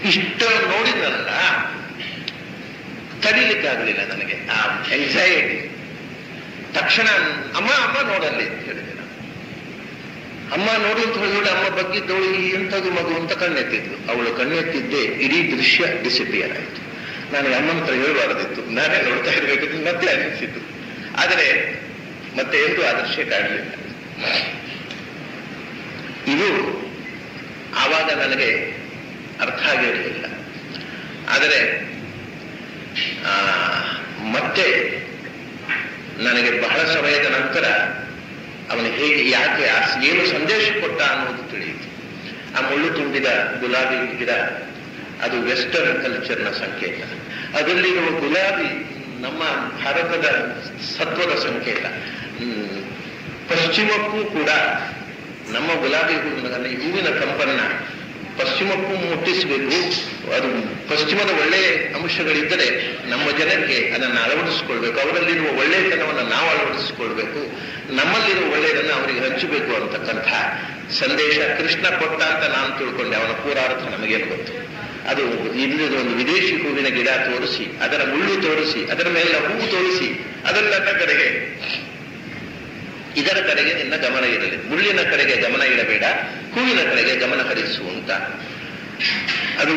ಇಷ್ಟ ನೋಡಿದ್ನಲ್ಲ, ತಡಿಲಿಕ್ಕಾಗಲಿಲ್ಲ ನನಗೆ. ಆ ಎಂಗ್ಸೈಟಿ ತಕ್ಷಣ ಅಮ್ಮ ನೋಡಲ್ಲಿ ಅಂತ ಹೇಳಿದೆ ನಾನು. ಅಮ್ಮ ನೋಡಿ ಅಂತ ಹೇಳಿದ್ರೆ ಅಮ್ಮ ಬಗ್ಗಿದ್ದವಳು, ಎಂಥದ್ದು ಮಗು ಅಂತ ಕಣ್ಣೆತ್ತಿದ್ಲು. ಅವಳು ಕಣ್ಣೆತ್ತಿದ್ದೆ, ಇಡೀ ದೃಶ್ಯ ಡಿಸಿಪಿಯರ್ ಆಯಿತು. ನಾನು ಅಮ್ಮನ ಹತ್ರ ಹೇಳಬಾರದಿತ್ತು, ನಾನೇ ನೋಡ್ತಾ ಇರಬೇಕು ಮತ್ತೆ ಅನಿಸಿತ್ತು. ಆದರೆ ಮತ್ತೆ ಎಂದೂ ಆ ದೃಶ್ಯ ಕಾಣಲಿಲ್ಲ. ಇದು ಆವಾಗ ನನಗೆ ಅರ್ಥ ಆಗಿರಲಿಲ್ಲ. ಆದರೆ ಮತ್ತೆ ನನಗೆ ಬಹಳ ಸಮಯದ ನಂತರ ಅವನು ಹೇಗೆ, ಯಾಕೆ, ಏನು ಸಂದೇಶ ಕೊಟ್ಟ ಅನ್ನೋದು ತಿಳಿಯಿತು. ಆ ಮುಳ್ಳು ತುಂಬಿದ ಗುಲಾಬಿ ಗಿಡ ಅದು ವೆಸ್ಟರ್ನ್ ಕಲ್ಚರ್ನ ಸಂಕೇತ. ಅದರಲ್ಲಿರುವ ಗುಲಾಬಿ ನಮ್ಮ ಭಾರತದ ಸತ್ವದ ಸಂಕೇತ. ಪಶ್ಚಿಮಕ್ಕೂ ಕೂಡ ನಮ್ಮ ಗುಲಾಬಿ ಹೂವಿನ ಕಂಪನ್ನ ಪಶ್ಚಿಮಕ್ಕೂ ಮುಟ್ಟಿಸಬೇಕು. ಅದು ಪಶ್ಚಿಮದ ಒಳ್ಳೆಯ ಅಂಶಗಳಿದ್ದರೆ ನಮ್ಮ ಜನರಿಗೆ ಅದನ್ನು ಅಳವಡಿಸಿಕೊಳ್ಬೇಕು. ಅವರಲ್ಲಿರುವ ಒಳ್ಳೆಯತನವನ್ನು ನಾವು ಅಳವಡಿಸಿಕೊಳ್ಬೇಕು, ನಮ್ಮಲ್ಲಿರುವ ಒಳ್ಳೆಯದನ್ನು ಅವರಿಗೆ ಹಂಚಬೇಕು ಅಂತಕ್ಕಂಥ ಸಂದೇಶ ಕೃಷ್ಣ ಕೊಟ್ಟ ಅಂತ ನಾನು ತಿಳ್ಕೊಂಡೆ. ಅವನ ಪೂರಾರ್ಥ ನಮಗೇನು ಗೊತ್ತು. ಅದು ಇಲ್ಲಿರುವ ಒಂದು ವಿದೇಶಿ ಹೂವಿನ ಗಿಡ ತೋರಿಸಿ, ಅದರ ಮುಳ್ಳು ತೋರಿಸಿ, ಅದರ ಮೇಲೆ ಹೂವು ತೋರಿಸಿ, ಅದೆಲ್ಲ ಕಡೆಗೆ ಇದರ ಕಡೆಗೆ ನಿನ್ನ ಗಮನ ಇರಲಿ, ಮುಳ್ಳಿನ ಕಡೆಗೆ ಗಮನ ಇಡಬೇಡ, ಹೂವಿನ ಕಡೆಗೆ ಗಮನ ಹರಿಸು ಅಂತ ಅದು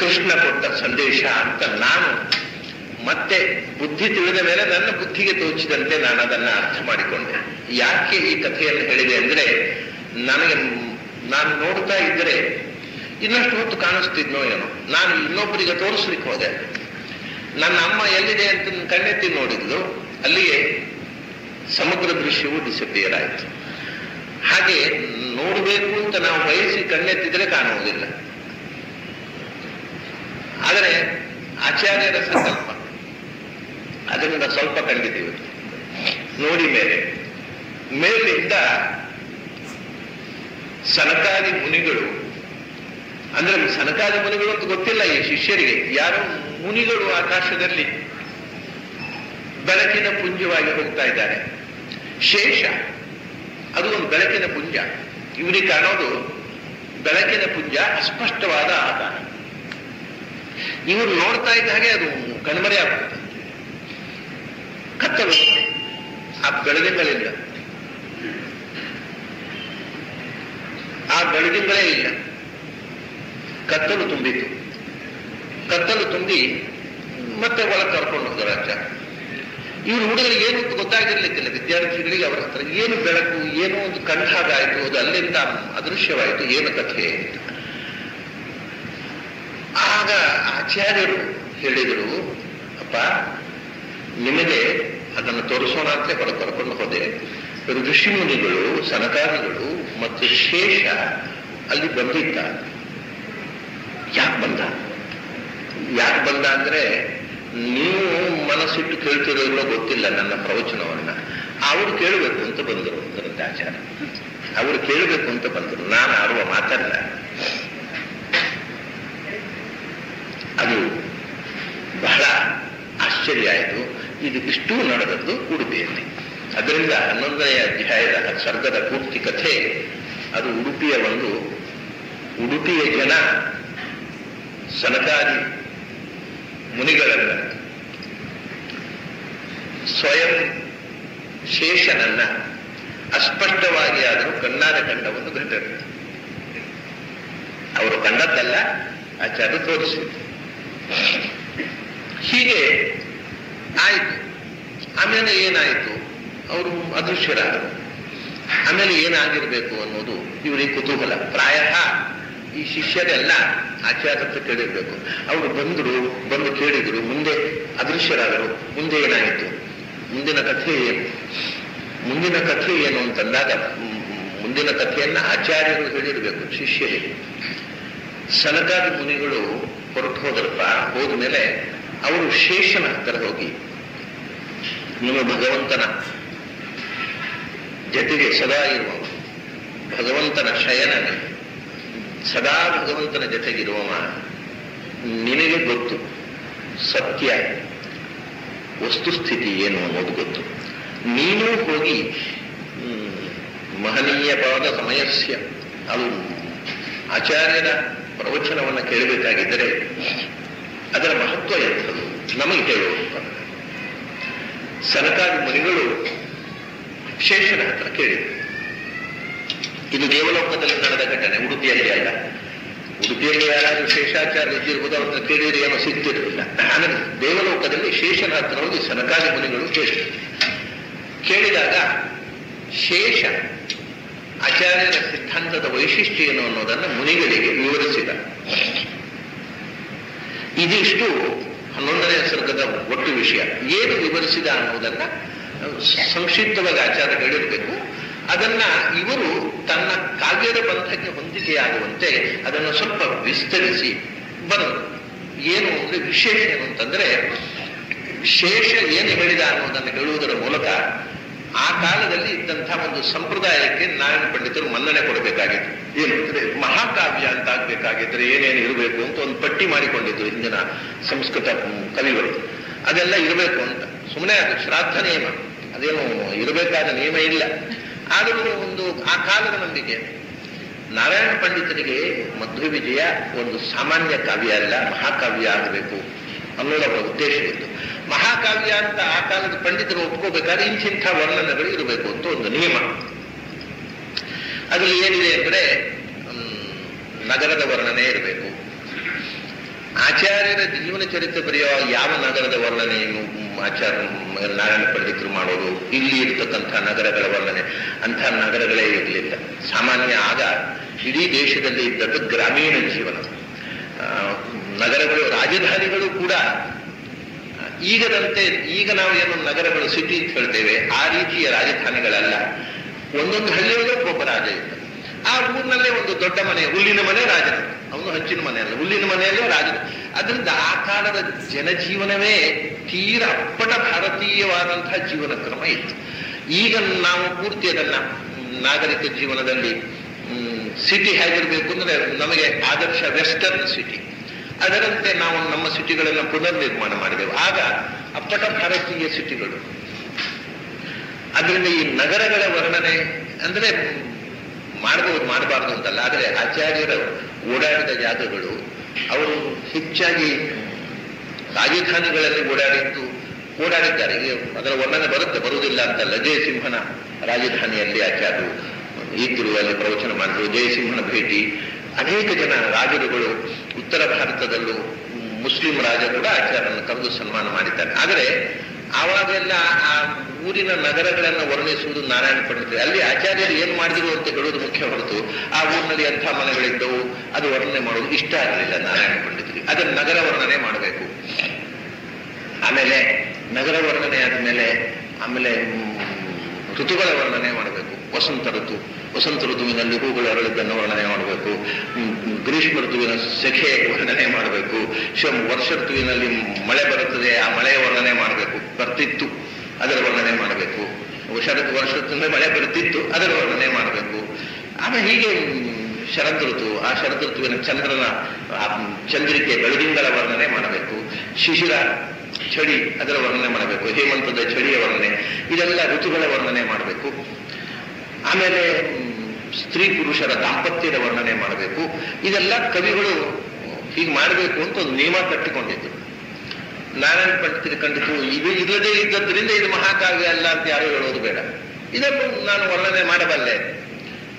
ಕೃಷ್ಣ ಕೊಟ್ಟ ಸಂದೇಶ ಅಂತ ನಾನು ಮತ್ತೆ ಬುದ್ಧಿ ತಿಳಿದ ಮೇಲೆ ನನ್ನ ಬುದ್ಧಿಗೆ ತೋಚಿದಂತೆ ನಾನು ಅದನ್ನ ಅರ್ಥ ಮಾಡಿಕೊಂಡೆ. ಯಾಕೆ ಈ ಕಥೆಯನ್ನು ಹೇಳಿದೆ ಅಂದ್ರೆ, ನಾನು ನೋಡ್ತಾ ಇದ್ದರೆ ಇನ್ನಷ್ಟು ಹೊತ್ತು ಕಾಣಿಸ್ತಿದ್ನೋ ಏನೋ. ನಾನು ಇನ್ನೊಬ್ಬರಿಗೆ ತೋರಿಸ್ಲಿಕ್ಕೆ ಹೋದೆ. ನನ್ನ ಅಮ್ಮ ಎಲ್ಲಿದೆ ಅಂತ ಕಣ್ಣೆತ್ತಿ ನೋಡಿದ್ಲು, ಅಲ್ಲಿಗೆ ಸಮುದ್ರ ದೃಶ್ಯವು ಡಿಸಪಿಯರ್ ಆಯಿತು. ಹಾಗೆ ನೋಡಬೇಕು ಅಂತ ನಾವು ಬಯಸಿ ಕಣ್ಣೆತ್ತಿದ್ರೆ ಕಾಣುವುದಿಲ್ಲ. ಆದರೆ ಆಚಾರ್ಯರ ಸಂಕಲ್ಪ ಅದರಿಂದ ಸ್ವಲ್ಪ ಕಂಡಿದ್ದೀವಿ. ನೋಡಿ ಮೇಲಿಂದ ಸನಕಾದಿ ಮುನಿಗಳು, ಅಂದ್ರೆ ಸನಕಾದಿ ಮುನಿಗಳು ಅಂತ ಗೊತ್ತಿಲ್ಲ ಈ ಶಿಷ್ಯರಿಗೆ, ಯಾರೋ ಮುನಿಗಳು ಆಕಾಶದಲ್ಲಿ ಬೆಳಕಿನ ಪುಂಜವಾಗಿ ಹೋಗ್ತಾ ಇದ್ದಾರೆ. ಶೇಷ ಅದು ಒಂದು ಬೆಳಕಿನ ಪುಂಜ, ಇವರಿಗೆ ಕಾಣೋದು ಬೆಳಕಿನ ಪುಂಜ, ಅಸ್ಪಷ್ಟವಾದ ಆಕಾರ. ಇವರು ನೋಡ್ತಾ ಇದ್ದ ಹಾಗೆ ಅದು ಕಣ್ಮರೆ ಆಗ್ತದೆ, ಕತ್ತಲು, ಆ ಬೆಳದಿಂಗಳಿಲ್ಲ, ಆ ಬೆಳದಿಂಗಳೇ ಇಲ್ಲ, ಕತ್ತಲು ತುಂಬಿತು. ಕತ್ತಲು ತುಂಬಿ ಮತ್ತೆ ಒಳಗೆ ಕರ್ಕೊಂಡು ಹೋದ ರಾಜ. ಇವರು ಹುಡುಗರಿಗೆ ಏನು ಗೊತ್ತಾಗಿರ್ಲಿಕ್ಕಿಲ್ಲ, ವಿದ್ಯಾರ್ಥಿಗಳಿಗೆ ಅವರ ಹತ್ರ ಏನು ಬೆಳಕು, ಏನೋ ಒಂದು ಕಂಡ ಹಾಗಾಯಿತು, ಅದು ಅಲ್ಲಿಂದ ಅದೃಶ್ಯವಾಯಿತು, ಏನು ಕಥೆ ಅಂತ. ಆಗ ಆಚಾರ್ಯರು ಹೇಳಿದರು, ಅಪ್ಪ ನಿಮಗೆ ಅದನ್ನು ತೋರಿಸೋಣ ಅಂತ ಹೊರಗೆ ಕರ್ಕೊಂಡು ಹೋದೆ. ಋಷಿಮುನಿಗಳು, ಸನಕಾದಿಗಳು ಮತ್ತು ಶೇಷ ಅಲ್ಲಿ ಬಂದಿದ್ದ. ಯಾಕೆ ಬಂದ ಅಂದ್ರೆ, ನೀವು ಮನಸ್ಸಿಟ್ಟು ಕೇಳ್ತಿರೋದಿಲ್ಲ ಗೊತ್ತಿಲ್ಲ ನನ್ನ ಪ್ರವಚನವನ್ನ. ಅವರು ಕೇಳಬೇಕು ಅಂತ ಬಂದರು ಅದರಂತೆ ಆಚಾರ. ಅವರು ಕೇಳಬೇಕು ಅಂತ ಬಂದರು, ನಾನು ಆಡುವ ಮಾತಲ್ಲ. ಅದು ಬಹಳ ಆಶ್ಚರ್ಯ ಆಯಿತು. ಇದು ಇಷ್ಟೂ ನಡೆದದ್ದು ಉಡುಪಿಯಲ್ಲಿ. ಅದರಿಂದ 11ನೇ ಅಧ್ಯಾಯದ ಸರ್ಗದ ಪೂರ್ತಿ ಕಥೆ ಅದು ಉಡುಪಿಯ ಜನ ಸನಕಾದಿ ಮುನಿಗಳನ್ನ, ಸ್ವಯಂ ಶೇಷನನ್ನ ಅಸ್ಪಷ್ಟವಾಗಿ ಆದರೂ ಕಣ್ಣಾರೆ ಕಂಡ ಒಂದು ಘಟನೆ. ಅವರು ಕಂಡದ್ದಲ್ಲ, ಆಚಾರ್ಯ ತೋರಿಸಿದ್ರು. ಹೀಗೆ ಆಯಿತು. ಆಮೇಲೆ ಏನಾಯಿತು, ಅವರು ಅದೃಶ್ಯರಾದರು. ಆಮೇಲೆ ಏನಾಗಿರ್ಬೇಕು ಅನ್ನೋದು ಇವರಿಗೆ ಕುತೂಹಲ. ಪ್ರಾಯ ಈ ಶಿಷ್ಯರೆಲ್ಲ ಆಚಾರ್ಯ ಹತ್ರ ಕೇಳಿರ್ಬೇಕು. ಅವರು ಬಂದು ಕೇಳಿದ್ರು, ಮುಂದೆ ಅದೃಶ್ಯರಾದರು, ಮುಂದೆ ಏನಾಯಿತು, ಮುಂದಿನ ಕಥೆ ಏನು ಅಂತಂದಾಗ ಮುಂದಿನ ಕಥೆಯನ್ನ ಆಚಾರ್ಯರು ಹೇಳಿರ್ಬೇಕು ಶಿಷ್ಯರಿಗೆ. ಸನಕಾದಿ ಮುನಿಗಳು ಹೊರಟು ಹೋದ್ರಪ್ಪ. ಹೋದ್ಮೇಲೆ ಅವರು ಶೇಷನ ಹತ್ತಿರ ಹೋಗಿ, ನಿಮ್ಮ ಭಗವಂತನ ಜೊತೆಗೆ ಸದಾ ಇರುವ ಭಗವಂತನ ಶಯನನೇ, ಸದಾ ಭಗವಂತನ ಜೊತೆಗಿರುವವ, ನಿನಗೆ ಗೊತ್ತು ಸತ್ಯ ವಸ್ತುಸ್ಥಿತಿ ಏನು ಅನ್ನೋದು ಗೊತ್ತು. ನೀನು ಹೋಗಿ ಮಹನೀಯವಾದ ಸಮಯಸ್ಯ, ಅದು ಆಚಾರ್ಯರ ಪ್ರವಚನವನ್ನು ಕೇಳಬೇಕಾಗಿದ್ದರೆ ಅದರ ಮಹತ್ವ ಎಂಥದ್ದು ನಮಗೆ ಹೇಳುವ. ಸನಕಾದಿ ಮುನಿಗಳು ಶೇಷನ ಹತ್ರ ಕೇಳಿದರು. ಇದು ದೇವಲೋಕದಲ್ಲಿ ನಡೆದ ಘಟನೆ, ಉಡುಪಿಯಲ್ಲಿ ಅಲ್ಲ. ಉಡುಪಿಯಲ್ಲಿ ಯಾರಾದ್ರೂ ಶೇಷಾಚಾರ್ಯ ಇದ್ದಿರ್ಬೋದು, ಅವ್ರನ್ನ ಕೇಳಿದ್ರೆ ಏನೋ ಸಿಗ್ತಿರಲಿಲ್ಲ. ಆದರೆ ದೇವಲೋಕದಲ್ಲಿ ಶೇಷನ ಹತ್ರ ಹೋಗಿ ಸನಕಾದಿ ಮುನಿಗಳು ಕೇಳಿದಾಗ ಶೇಷ ಆಚಾರ್ಯರ ಸಿದ್ಧಾಂತದ ವೈಶಿಷ್ಟ್ಯ ಏನು ಅನ್ನೋದನ್ನು ಮುನಿಗಳಿಗೆ ವಿವರಿಸಿದ. ಇದಿಷ್ಟು 11ನೇ ಸರ್ಗದ ಒಟ್ಟು ವಿಷಯ. ಏನು ವಿವರಿಸಿದ ಅನ್ನೋದನ್ನ ಸಂಕ್ಷಿಪ್ತವಾಗಿ ಆಚಾರ್ಯ ಹೇಳಿರಬೇಕು. ಅದನ್ನ ಇವರು ತನ್ನ ಕಾವ್ಯದ ಬಂಧಕ್ಕೆ ಹೊಂದಿಕೆಯಾಗುವಂತೆ ಅದನ್ನು ಸ್ವಲ್ಪ ವಿಸ್ತರಿಸಿ ಬರೋದು. ಏನು ಅಂದ್ರೆ ವಿಶೇಷ ಏನು ಅಂತಂದ್ರೆ, ಶೇಷ ಏನು ಹೇಳಿದ ಅನ್ನೋದನ್ನು ಹೇಳುವುದರ ಮೂಲಕ ಆ ಕಾಲದಲ್ಲಿ ಇದ್ದಂತಹ ಒಂದು ಸಂಪ್ರದಾಯಕ್ಕೆ ನಾರಾಯಣ ಪಂಡಿತರು ಮನ್ನಣೆ ಕೊಡಬೇಕಾಗಿತ್ತು. ಏನಂದ್ರೆ ಮಹಾಕಾವ್ಯ ಅಂತ ಆಗ್ಬೇಕಾಗಿದ್ರೆ ಏನೇನು ಇರಬೇಕು ಅಂತ ಒಂದು ಪಟ್ಟಿ ಮಾಡಿಕೊಂಡಿದ್ರು ಹಿಂದಿನ ಸಂಸ್ಕೃತ ಕವಿಗಳು. ಅದೆಲ್ಲ ಇರಬೇಕು ಅಂತ. ಸುಮ್ಮನೆ ಅದು ಶ್ರಾದ್ದ ನಿಯಮ, ಅದೇನು ಇರಬೇಕಾದ ನಿಯಮ ಇಲ್ಲ. ಆದರೂ ಒಂದು ಆ ಕಾಲದ ನಂಬಿಕೆ. ನಾರಾಯಣ ಪಂಡಿತರಿಗೆ ಮಧ್ವ ವಿಜಯ ಒಂದು ಸಾಮಾನ್ಯ ಕಾವ್ಯ ಅಲ್ಲ, ಮಹಾಕಾವ್ಯ ಆಗಬೇಕು ಅನ್ನೋದರ ಉದ್ದೇಶವಿತ್ತು. ಮಹಾಕಾವ್ಯ ಅಂತ ಆ ಕಾಲದ ಪಂಡಿತರು ಒಪ್ಕೋಬೇಕಾದ್ರೆ ಇಂಥ ವರ್ಣನೆಗಳು ಇರಬೇಕು ಅಂತ ಒಂದು ನಿಯಮ. ಅದರಲ್ಲಿ ಏನಿದೆ ಅಂದ್ರೆ ನಗರದ ವರ್ಣನೆ ಇರಬೇಕು. ಆಚಾರ್ಯರ ಜೀವನ ಚರಿತ್ರೆ ಬರೆಯೋ ಯಾವ ನಗರದ ವರ್ಣನೆಯನ್ನು ಆಚಾರ್ಯ ನಾರಾಯಣ ಪಂಡಿತರು ಮಾಡೋದು, ಇಲ್ಲಿ ಇರ್ತಕ್ಕಂಥ ನಗರಗಳ ವರ್ಣನೆ ಅಂಥ ನಗರಗಳೇ ಇರಲಿಲ್ಲ. ಸಾಮಾನ್ಯ ಆಗ ಇಡೀ ದೇಶದಲ್ಲಿ ಇದ್ದದ್ದು ಗ್ರಾಮೀಣ ಜೀವನ. ನಗರಗಳು, ರಾಜಧಾನಿಗಳು ಕೂಡ ಈಗದಂತೆ, ಈಗ ನಾವು ಏನು ನಗರಗಳು ಸಿಟಿ ಅಂತ ಹೇಳ್ತೇವೆ ಆ ರೀತಿಯ ರಾಜಧಾನಿಗಳಲ್ಲ. ಒಂದೊಂದು ಹಳ್ಳಿಯಲ್ಲೂ ಒಬ್ಬ ರಾಜ ಇದ್ದ. ಆ ಊರಿನಲ್ಲೇ ಒಂದು ದೊಡ್ಡ ಮನೆ, ಹುಲ್ಲಿನ ಮನೆ ರಾಜನ, ಅವನು ಹಂಚಿನ ಮನೆ ಅಲ್ಲ, ಹುಲ್ಲಿನ ಮನೆಯಲ್ಲೇ ರಾಜನ. ಅದರಿಂದ ಆ ಕಾಲದ ಜನಜೀವನವೇ ತೀರ ಅಪ್ಪಟ ಭಾರತೀಯವಾದಂತಹ ಜೀವನ ಕ್ರಮ ಇತ್ತು. ಈಗ ನಾವು ಪೂರ್ತಿ ಅದನ್ನ ನಾಗರಿಕ ಜೀವನದಲ್ಲಿ ಸಿಟಿ ಹೇಗಿರ್ಬೇಕು ಅಂದ್ರೆ ನಮಗೆ ಆದರ್ಶ ವೆಸ್ಟರ್ನ್ ಸಿಟಿ, ಅದರಂತೆ ನಾವು ನಮ್ಮ ಸಿಟಿಗಳನ್ನು ಪುನರ್ ನಿರ್ಮಾಣ ಮಾಡಿದೆವು. ಆಗ ಅಪ್ಪಟ ಭಾರತೀಯ ಸಿಟಿಗಳು. ಅದರಿಂದ ಈ ನಗರಗಳ ವರ್ಣನೆ ಅಂದ್ರೆ ಮಾಡಬಹುದು, ಮಾಡಬಾರ್ದು ಅಂತಲ್ಲ. ಆದರೆ ಆಚಾರ್ಯರ ಓಡಾಡಿದ ಜಾಗಗಳು, ಅವರು ಹೆಚ್ಚಾಗಿ ರಾಜಧಾನಿಗಳಲ್ಲಿ ಓಡಾಡಿದ್ದಾರೆ. ಅದರ ವರ್ಣನೆ ಬರುವುದಿಲ್ಲ ಅಂತಲ್ಲ. ಜಯಸಿಂಹನ ರಾಜಧಾನಿಯಲ್ಲಿ ಆಚಾರ್ಯರು ಇದ್ರು, ಅಲ್ಲಿ ಪ್ರವಚನ ಮಾಡಿದ್ರು. ಜಯಸಿಂಹನ ಭೇಟಿ, ಅನೇಕ ಜನ ರಾಜರುಗಳು ಉತ್ತರ ಭಾರತದಲ್ಲೂ ಮುಸ್ಲಿಂ ರಾಜ ಕೂಡ ಆಚಾರ್ಯರನ್ನು ಕರೆದು ಸನ್ಮಾನ ಮಾಡಿದ್ದಾರೆ. ಆದರೆ ಆವಾಗೆಲ್ಲ ಆ ಊರಿನ ನಗರಗಳನ್ನು ವರ್ಣಿಸುವುದು ನಾರಾಯಣ ಪಂಡಿತರು. ಅಲ್ಲಿ ಆಚಾರ್ಯರು ಏನು ಮಾಡಿದ್ರು ಅಂತ ಹೇಳುವುದು ಮುಖ್ಯ ಹೊರತು ಆ ಊರಿನಲ್ಲಿ ಎಂಥ ಮನೆಗಳಿದ್ದವು ಅದು ವರ್ಣನೆ ಮಾಡೋದು ಇಷ್ಟ ಆಗಲಿಲ್ಲ ನಾರಾಯಣ ಪಂಡಿತರಿಗೆ. ಅದನ್ನು ನಗರ ವರ್ಣನೆ ಮಾಡಬೇಕು. ಆಮೇಲೆ ನಗರ ವರ್ಣನೆ ಆದಮೇಲೆ ಆಮೇಲೆ ಋತುಗಳ ವರ್ಣನೆ ಮಾಡಬೇಕು. ವಸಂತ ಋತುವಿನಲ್ಲಿ ಹೂಗಳು ಅರಳಿದ್ದನ್ನು ವರ್ಣನೆ ಮಾಡಬೇಕು. ಗ್ರೀಷ್ಮ ಋತುವಿನ ಸೆಖೆ ವರ್ಣನೆ ಮಾಡಬೇಕು. ವರ್ಷ ಋತುವಿನಲ್ಲಿ ಮಳೆ ಬರುತ್ತದೆ, ಆ ಮಳೆಯ ವರ್ಣನೆ ಮಾಡಬೇಕು. ಬರ್ತಿತ್ತು, ಅದರ ವರ್ಣನೆ ಮಾಡಬೇಕು. ವರ್ಷ ಋತುವಿನಲ್ಲಿ ಮಳೆ ಬರುತ್ತಿತ್ತು, ಅದರ ವರ್ಣನೆ ಮಾಡಬೇಕು. ಆಮೇಲೆ ಹೀಗೆ ಶರದ್ ಋತು, ಆ ಶರದ್ ಋತುವಿನ ಚಂದ್ರಿಕೆ ಬೆಳದಿಂಗಳ ವರ್ಣನೆ ಮಾಡಬೇಕು. ಶಿಶಿರ ಚಳಿ, ಅದರ ವರ್ಣನೆ ಮಾಡಬೇಕು. ಹೇಮಂತದ ಚಳಿಯ ವರ್ಣನೆ, ಇದೆಲ್ಲ ಋತುಗಳ ವರ್ಣನೆ ಮಾಡಬೇಕು. ಆಮೇಲೆ ಸ್ತ್ರೀ ಪುರುಷರ ದಾಂಪತ್ಯದ ವರ್ಣನೆ ಮಾಡಬೇಕು. ಇದೆಲ್ಲ ಕವಿಗಳು ಹೀಗೆ ಮಾಡಬೇಕು ಅಂತ ಒಂದು ನಿಯಮ ಕಟ್ಟಿಕೊಂಡಿದ್ರು. ನಾರಾಯಣ ಪಂಡಿತರು ಕಂಡಿತು ಇದು ಇಲ್ಲದೇ ಇದ್ದದ್ರಿಂದ ಇದು ಮಹಾಕಾವ್ಯ ಅಲ್ಲ ಅಂತ ಯಾರು ಹೇಳೋದು ಬೇಡ. ಇದನ್ನು ನಾನು ವರ್ಣನೆ ಮಾಡಬಲ್ಲೆ.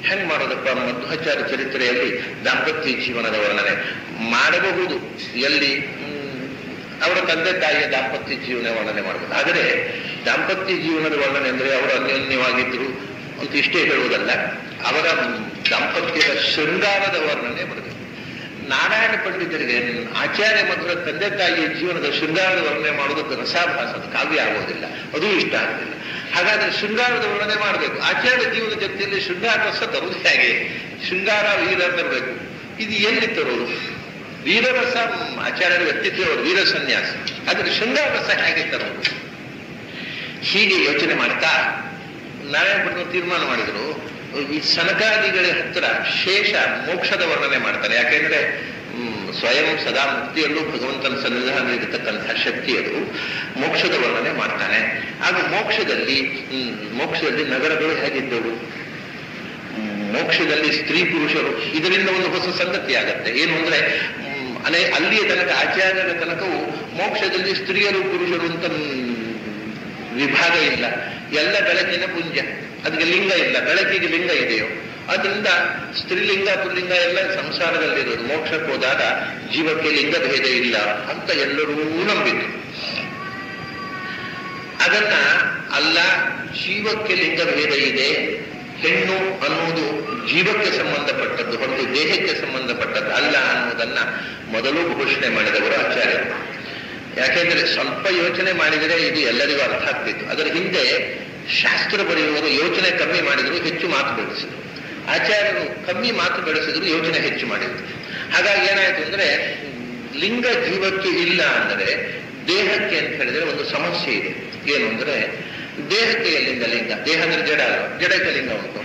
ಹೆಂಗ್ ಮಾಡೋದಪ್ಪ? ಮಧ್ವಾಚಾರ್ಯ ಚರಿತ್ರೆಯಲ್ಲಿ ದಾಂಪತ್ಯ ಜೀವನದ ವರ್ಣನೆ ಮಾಡಬಹುದು. ಎಲ್ಲಿ ಅವರ ತಂದೆ ತಾಯಿಯ ದಾಂಪತ್ಯ ಜೀವನ ವರ್ಣನೆ ಮಾಡಬಹುದು. ಆದರೆ ದಾಂಪತ್ಯ ಜೀವನದ ವರ್ಣನೆ ಅಂದ್ರೆ ಅವರು ಅನ್ಯೋನ್ಯವಾಗಿದ್ರು ಅಂತ ಇಷ್ಟೇ ಹೇಳುವುದಲ್ಲ, ಅವರ ದಾಂಪತ್ಯದ ಶೃಂಗಾರದ ವರ್ಣನೆ ಬರಬೇಕು. ನಾರಾಯಣ ಪಂಡಿತರಿಗೆ ಆಚಾರ್ಯ ಮಧ್ವರ ತಂದೆ ತಾಯಿಯ ಜೀವನದ ಶೃಂಗಾರದ ವರ್ಣನೆ ಮಾಡೋದಕ್ಕೆ ರಸಾಭಾಸದ ಕಾವ್ಯ ಆಗೋದಿಲ್ಲ, ಅದು ಇಷ್ಟ ಆಗೋದಿಲ್ಲ. ಹಾಗಾದ್ರೆ ಶೃಂಗಾರದ ವರ್ಣನೆ ಮಾಡಬೇಕು. ಆಚಾರ್ಯ ಜೀವನ ಜೊತೆಯಲ್ಲಿ ಶೃಂಗಾರ ರಸ ತರುವುದು ಹೇಗೆ? ಶೃಂಗಾರ ವೀರ ತರಬೇಕು. ಇದು ಎಲ್ಲಿ ತರೋದು? ವೀರರಸ ಆಚಾರ್ಯರ ವ್ಯಕ್ತಿತ್ವ ವೀರ ಸನ್ಯಾಸ, ಆದ್ರೆ ಶೃಂಗಾರ ರಸ ಹೇಗೆ ತರೋದು? ಹೀಗೆ ಯೋಚನೆ ಮಾಡ್ತಾ ನಾರಾಯಣ ಪಂಡಿತರು ತೀರ್ಮಾನ ಮಾಡಿದ್ರು, ಈ ಸನಕಾದಿಗಳ ಹತ್ತಿರ ಶೇಷ ಮೋಕ್ಷದ ವರ್ಣನೆ ಮಾಡ್ತಾರೆ. ಯಾಕೆಂದ್ರೆ ಸ್ವಯಂ ಸದಾ ಮುಕ್ತಿಯಲ್ಲೂ ಭಗವಂತನ ಸನ್ನಿಧಾನ ಇರತಕ್ಕಂತಹ ಶಕ್ತಿ ಅದು. ಮೋಕ್ಷದ ವರ್ಣನೆ ಮಾಡ್ತಾನೆ. ಆಗ ಮೋಕ್ಷದಲ್ಲಿ ನಗರಗಳು ಹೇಗಿದ್ದವು? ಮೋಕ್ಷದಲ್ಲಿ ಸ್ತ್ರೀ ಪುರುಷರು, ಇದರಿಂದ ಒಂದು ಹೊಸ ಸಂಗತಿ ಆಗತ್ತೆ. ಏನು ಅಂದ್ರೆ ಅಲ್ಲಿಯ ತನಕ ಆಚಾರ್ಯರ ತನಕವು ಮೋಕ್ಷದಲ್ಲಿ ಸ್ತ್ರೀಯರು ಪುರುಷರು ಅಂತ ವಿಭಾಗ ಇಲ್ಲ. ಎಲ್ಲ ಬೆಳಕಿನ ಪುಂಜ, ಅದಕ್ಕೆ ಲಿಂಗ ಇಲ್ಲ. ಬೆಳಕಿಗೆ ಲಿಂಗ ಇದೆಯೋ ಅದರಿಂದ ಸ್ತ್ರೀಲಿಂಗ ಪುಲ್ಲಿಂಗ ಎಲ್ಲ ಸಂಸಾರದಲ್ಲಿರೋದು. ಮೋಕ್ಷಕ್ಕೆ ಹೋದಾಗ ಜೀವಕ್ಕೆ ಲಿಂಗ ಭೇದ ಇಲ್ಲ ಅಂತ ಎಲ್ಲರೂ ನಂಬಿದ್ರು. ಅದನ್ನ ಅಲ್ಲ, ಜೀವಕ್ಕೆ ಲಿಂಗ ಭೇದ ಇದೆ, ಹೆಣ್ಣು ಅನ್ನುವುದು ಜೀವಕ್ಕೆ ಸಂಬಂಧಪಟ್ಟದ್ದು ಹೊರತು ದೇಹಕ್ಕೆ ಸಂಬಂಧಪಟ್ಟದ್ದು ಅಲ್ಲ ಅನ್ನುವುದನ್ನ ಮೊದಲು ಘೋಷಣೆ ಮಾಡಿದವರು ಆಚಾರ್ಯರು. ಯಾಕೆಂದ್ರೆ ಸ್ವಲ್ಪ ಯೋಚನೆ ಮಾಡಿದರೆ ಇದು ಎಲ್ಲರಿಗೂ ಅರ್ಥ ಆಗ್ತಿತ್ತು. ಅದರ ಹಿಂದೆ ಶಾಸ್ತ್ರ ಬರೆಯುವವರು ಯೋಚನೆ ಕಮ್ಮಿ ಮಾಡಿದ್ರು, ಹೆಚ್ಚು ಮಾತು ಬೆಳೆಸಿದ್ರು. ಆಚಾರ್ಯರು ಕಮ್ಮಿ ಮಾತು ಬೆಳೆಸಿದ್ರು, ಯೋಚನೆ ಹೆಚ್ಚು ಮಾಡಿದ್ರು. ಹಾಗಾಗಿ ಏನಾಯ್ತು ಅಂದ್ರೆ, ಲಿಂಗ ಜೀವಕ್ಕೆ ಇಲ್ಲ ಅಂದರೆ ದೇಹಕ್ಕೆ ಅಂತ ಹೇಳಿದ್ರೆ ಒಂದು ಸಮಸ್ಯೆ ಇದೆ. ಏನು ಅಂದ್ರೆ, ದೇಹಕ್ಕೆ ಎಲ್ಲಿಂದ ಲಿಂಗ? ದೇಹ ಅಂದ್ರೆ ಜಡ ಅಲ್ಲ, ಜಡಕ್ಕೆ ಲಿಂಗ ಉಂಟು.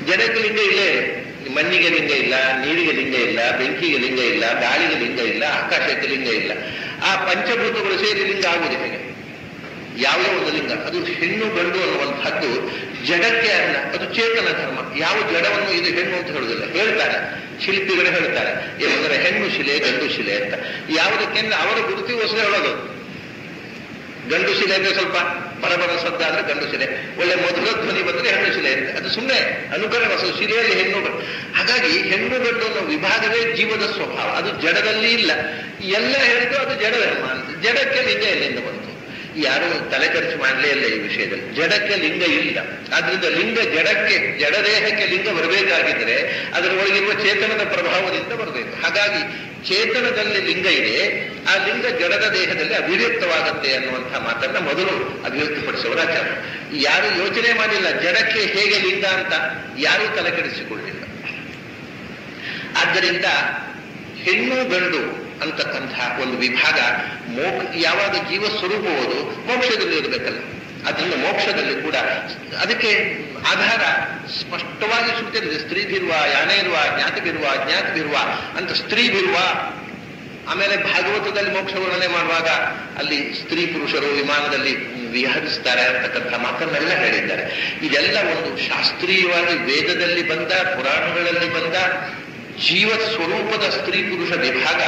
ಜಡಕ್ಕೆ ಲಿಂಗ ಇಲ್ಲೇ ಇಲ್ಲ. ಮಣ್ಣಿಗೆ ಲಿಂಗ ಇಲ್ಲ, ನೀರಿಗೆ ಲಿಂಗ ಇಲ್ಲ, ಬೆಂಕಿಗೆ ಲಿಂಗ ಇಲ್ಲ, ಗಾಳಿಗೆ ಲಿಂಗ ಇಲ್ಲ, ಆಕಾಶಕ್ಕೆ ಲಿಂಗ ಇಲ್ಲ. ಆ ಪಂಚಭೂತಗಳು ಸೇರಿ ಲಿಂಗ ಆಗುವುದು ಹೇಗೆ? ಯಾವುದೋ ಒಂದು ಲಿಂಗ. ಅದು ಹೆಣ್ಣು ಗಂಡು ಅನ್ನುವಂಥದ್ದು ಜಡಕ್ಕೆ ಅಲ್ಲ, ಅದು ಚೇತನ ಧರ್ಮ. ಯಾವ ಜಡವನ್ನು ಇದು ಹೆಣ್ಣು ಅಂತ ಹೇಳುವುದಿಲ್ಲ. ಹೇಳ್ತಾರೆ, ಶಿಲ್ಪಿಗಳು ಹೇಳ್ತಾರೆ ಏನಂದ್ರೆ ಹೆಣ್ಣು ಶಿಲೆ ಗಂಡು ಶಿಲೆ ಅಂತ. ಯಾವುದಕ್ಕೆಂದ್ರೆ ಅವರ ಗುರುತಿಗೋಸ್ಕರ ಹೇಳೋದು. ಗಂಡು ಶಿಲೆ ಅಂದ್ರೆ ಸ್ವಲ್ಪ ಬರಬರ ಸದ್ದಾದ್ರೆ ಗಂಡು ಶಿಲೆ, ಒಳ್ಳೆ ಮಧುರ ಧ್ವನಿ ಬಂದ್ರೆ ಹೆಣ್ಣು ಶಿಲೆ ಅಂತ. ಅದು ಸುಮ್ಮನೆ ಅನುಕರಣ, ಶಿಲೆಯಲ್ಲಿ ಹೆಣ್ಣು ಗಂಡು. ಹಾಗಾಗಿ ಹೆಣ್ಣು ಗಂಡು ಅನ್ನೋ ವಿಭಾಗವೇ ಜೀವದ ಸ್ವಭಾವ. ಅದು ಜಡದಲ್ಲಿ ಇಲ್ಲ. ಎಲ್ಲ ಹೇಳಿದ್ರು ಅದು ಜಡ ಧರ್ಮ ಅಂತ. ಜಡಕ್ಕೆ ಲಿಂಗ ಎಲ್ಲಿಂದ ಬಂತು? ಯಾರು ತಲೆ ಖರ್ಚು ಮಾಡಲೇ ಇಲ್ಲ ಈ ವಿಷಯದಲ್ಲಿ. ಜಡಕ್ಕೆ ಲಿಂಗ ಇಲ್ಲ. ಆದ್ರಿಂದ ಲಿಂಗ ಜಡಕ್ಕೆ, ಜಡದೇಹಕ್ಕೆ ಲಿಂಗ ಬರಬೇಕಾಗಿದ್ರೆ ಅದರ ಒಳಗಿರುವ ಚೇತನದ ಪ್ರಭಾವದಿಂದ ಬರಬೇಕು. ಹಾಗಾಗಿ ಚೇತನದಲ್ಲಿ ಲಿಂಗ ಇದೆ, ಆ ಲಿಂಗ ಜಡದ ದೇಹದಲ್ಲಿ ಅಭಿವ್ಯಕ್ತವಾಗುತ್ತೆ ಅನ್ನುವಂಥ ಮಾತನ್ನ ಮೊದಲು ಅಭಿವ್ಯಕ್ತಪಡಿಸುವರ ಆಚಾರ. ಯಾರು ಯೋಚನೆ ಮಾಡಿಲ್ಲ ಜಡಕ್ಕೆ ಹೇಗೆ ಲಿಂಗ ಅಂತ, ಯಾರೂ ತಲೆ ಕೆಡಿಸಿಕೊಳ್ಳಿಲ್ಲ. ಆದ್ದರಿಂದ ಹೆಣ್ಣು ಗಂಡು ಅಂತಕ್ಕಂತಹ ಒಂದು ವಿಭಾಗ ಯಾವಾಗ ಜೀವ ಸ್ವರೂಪವುದು ಮೋಕ್ಷದಲ್ಲಿ ಇರಬೇಕಲ್ಲ. ಅದರಿಂದ ಮೋಕ್ಷದಲ್ಲಿ ಕೂಡ ಅದಕ್ಕೆ ಆಧಾರ ಸ್ಪಷ್ಟವಾಗಿ ಸುತ್ತಿದೆ. ಸ್ತ್ರೀಭಿರುವ ಯಾನೇರುವ ಜ್ಞಾತಿಭಿರುವ ಅಜ್ಞಾತಿಭಿರುವ ಅಂತ ಸ್ತ್ರೀಭಿರುವ. ಆಮೇಲೆ ಭಾಗವತದಲ್ಲಿ ಮೋಕ್ಷ ವರ್ಣನೆ ಮಾಡುವಾಗ ಅಲ್ಲಿ ಸ್ತ್ರೀ ಪುರುಷರು ವಿಮಾನದಲ್ಲಿ ವಿಹರಿಸ್ತಾರೆ ಅಂತಕ್ಕಂಥ ಮಾತನ್ನೆಲ್ಲ ಹೇಳಿದ್ದಾರೆ. ಇದೆಲ್ಲ ಒಂದು ಶಾಸ್ತ್ರೀಯವಾಗಿ ವೇದದಲ್ಲಿ ಬಂದ, ಪುರಾಣಗಳಲ್ಲಿ ಬಂದ ಜೀವ ಸ್ವರೂಪದ ಸ್ತ್ರೀ ಪುರುಷ ವಿಭಾಗ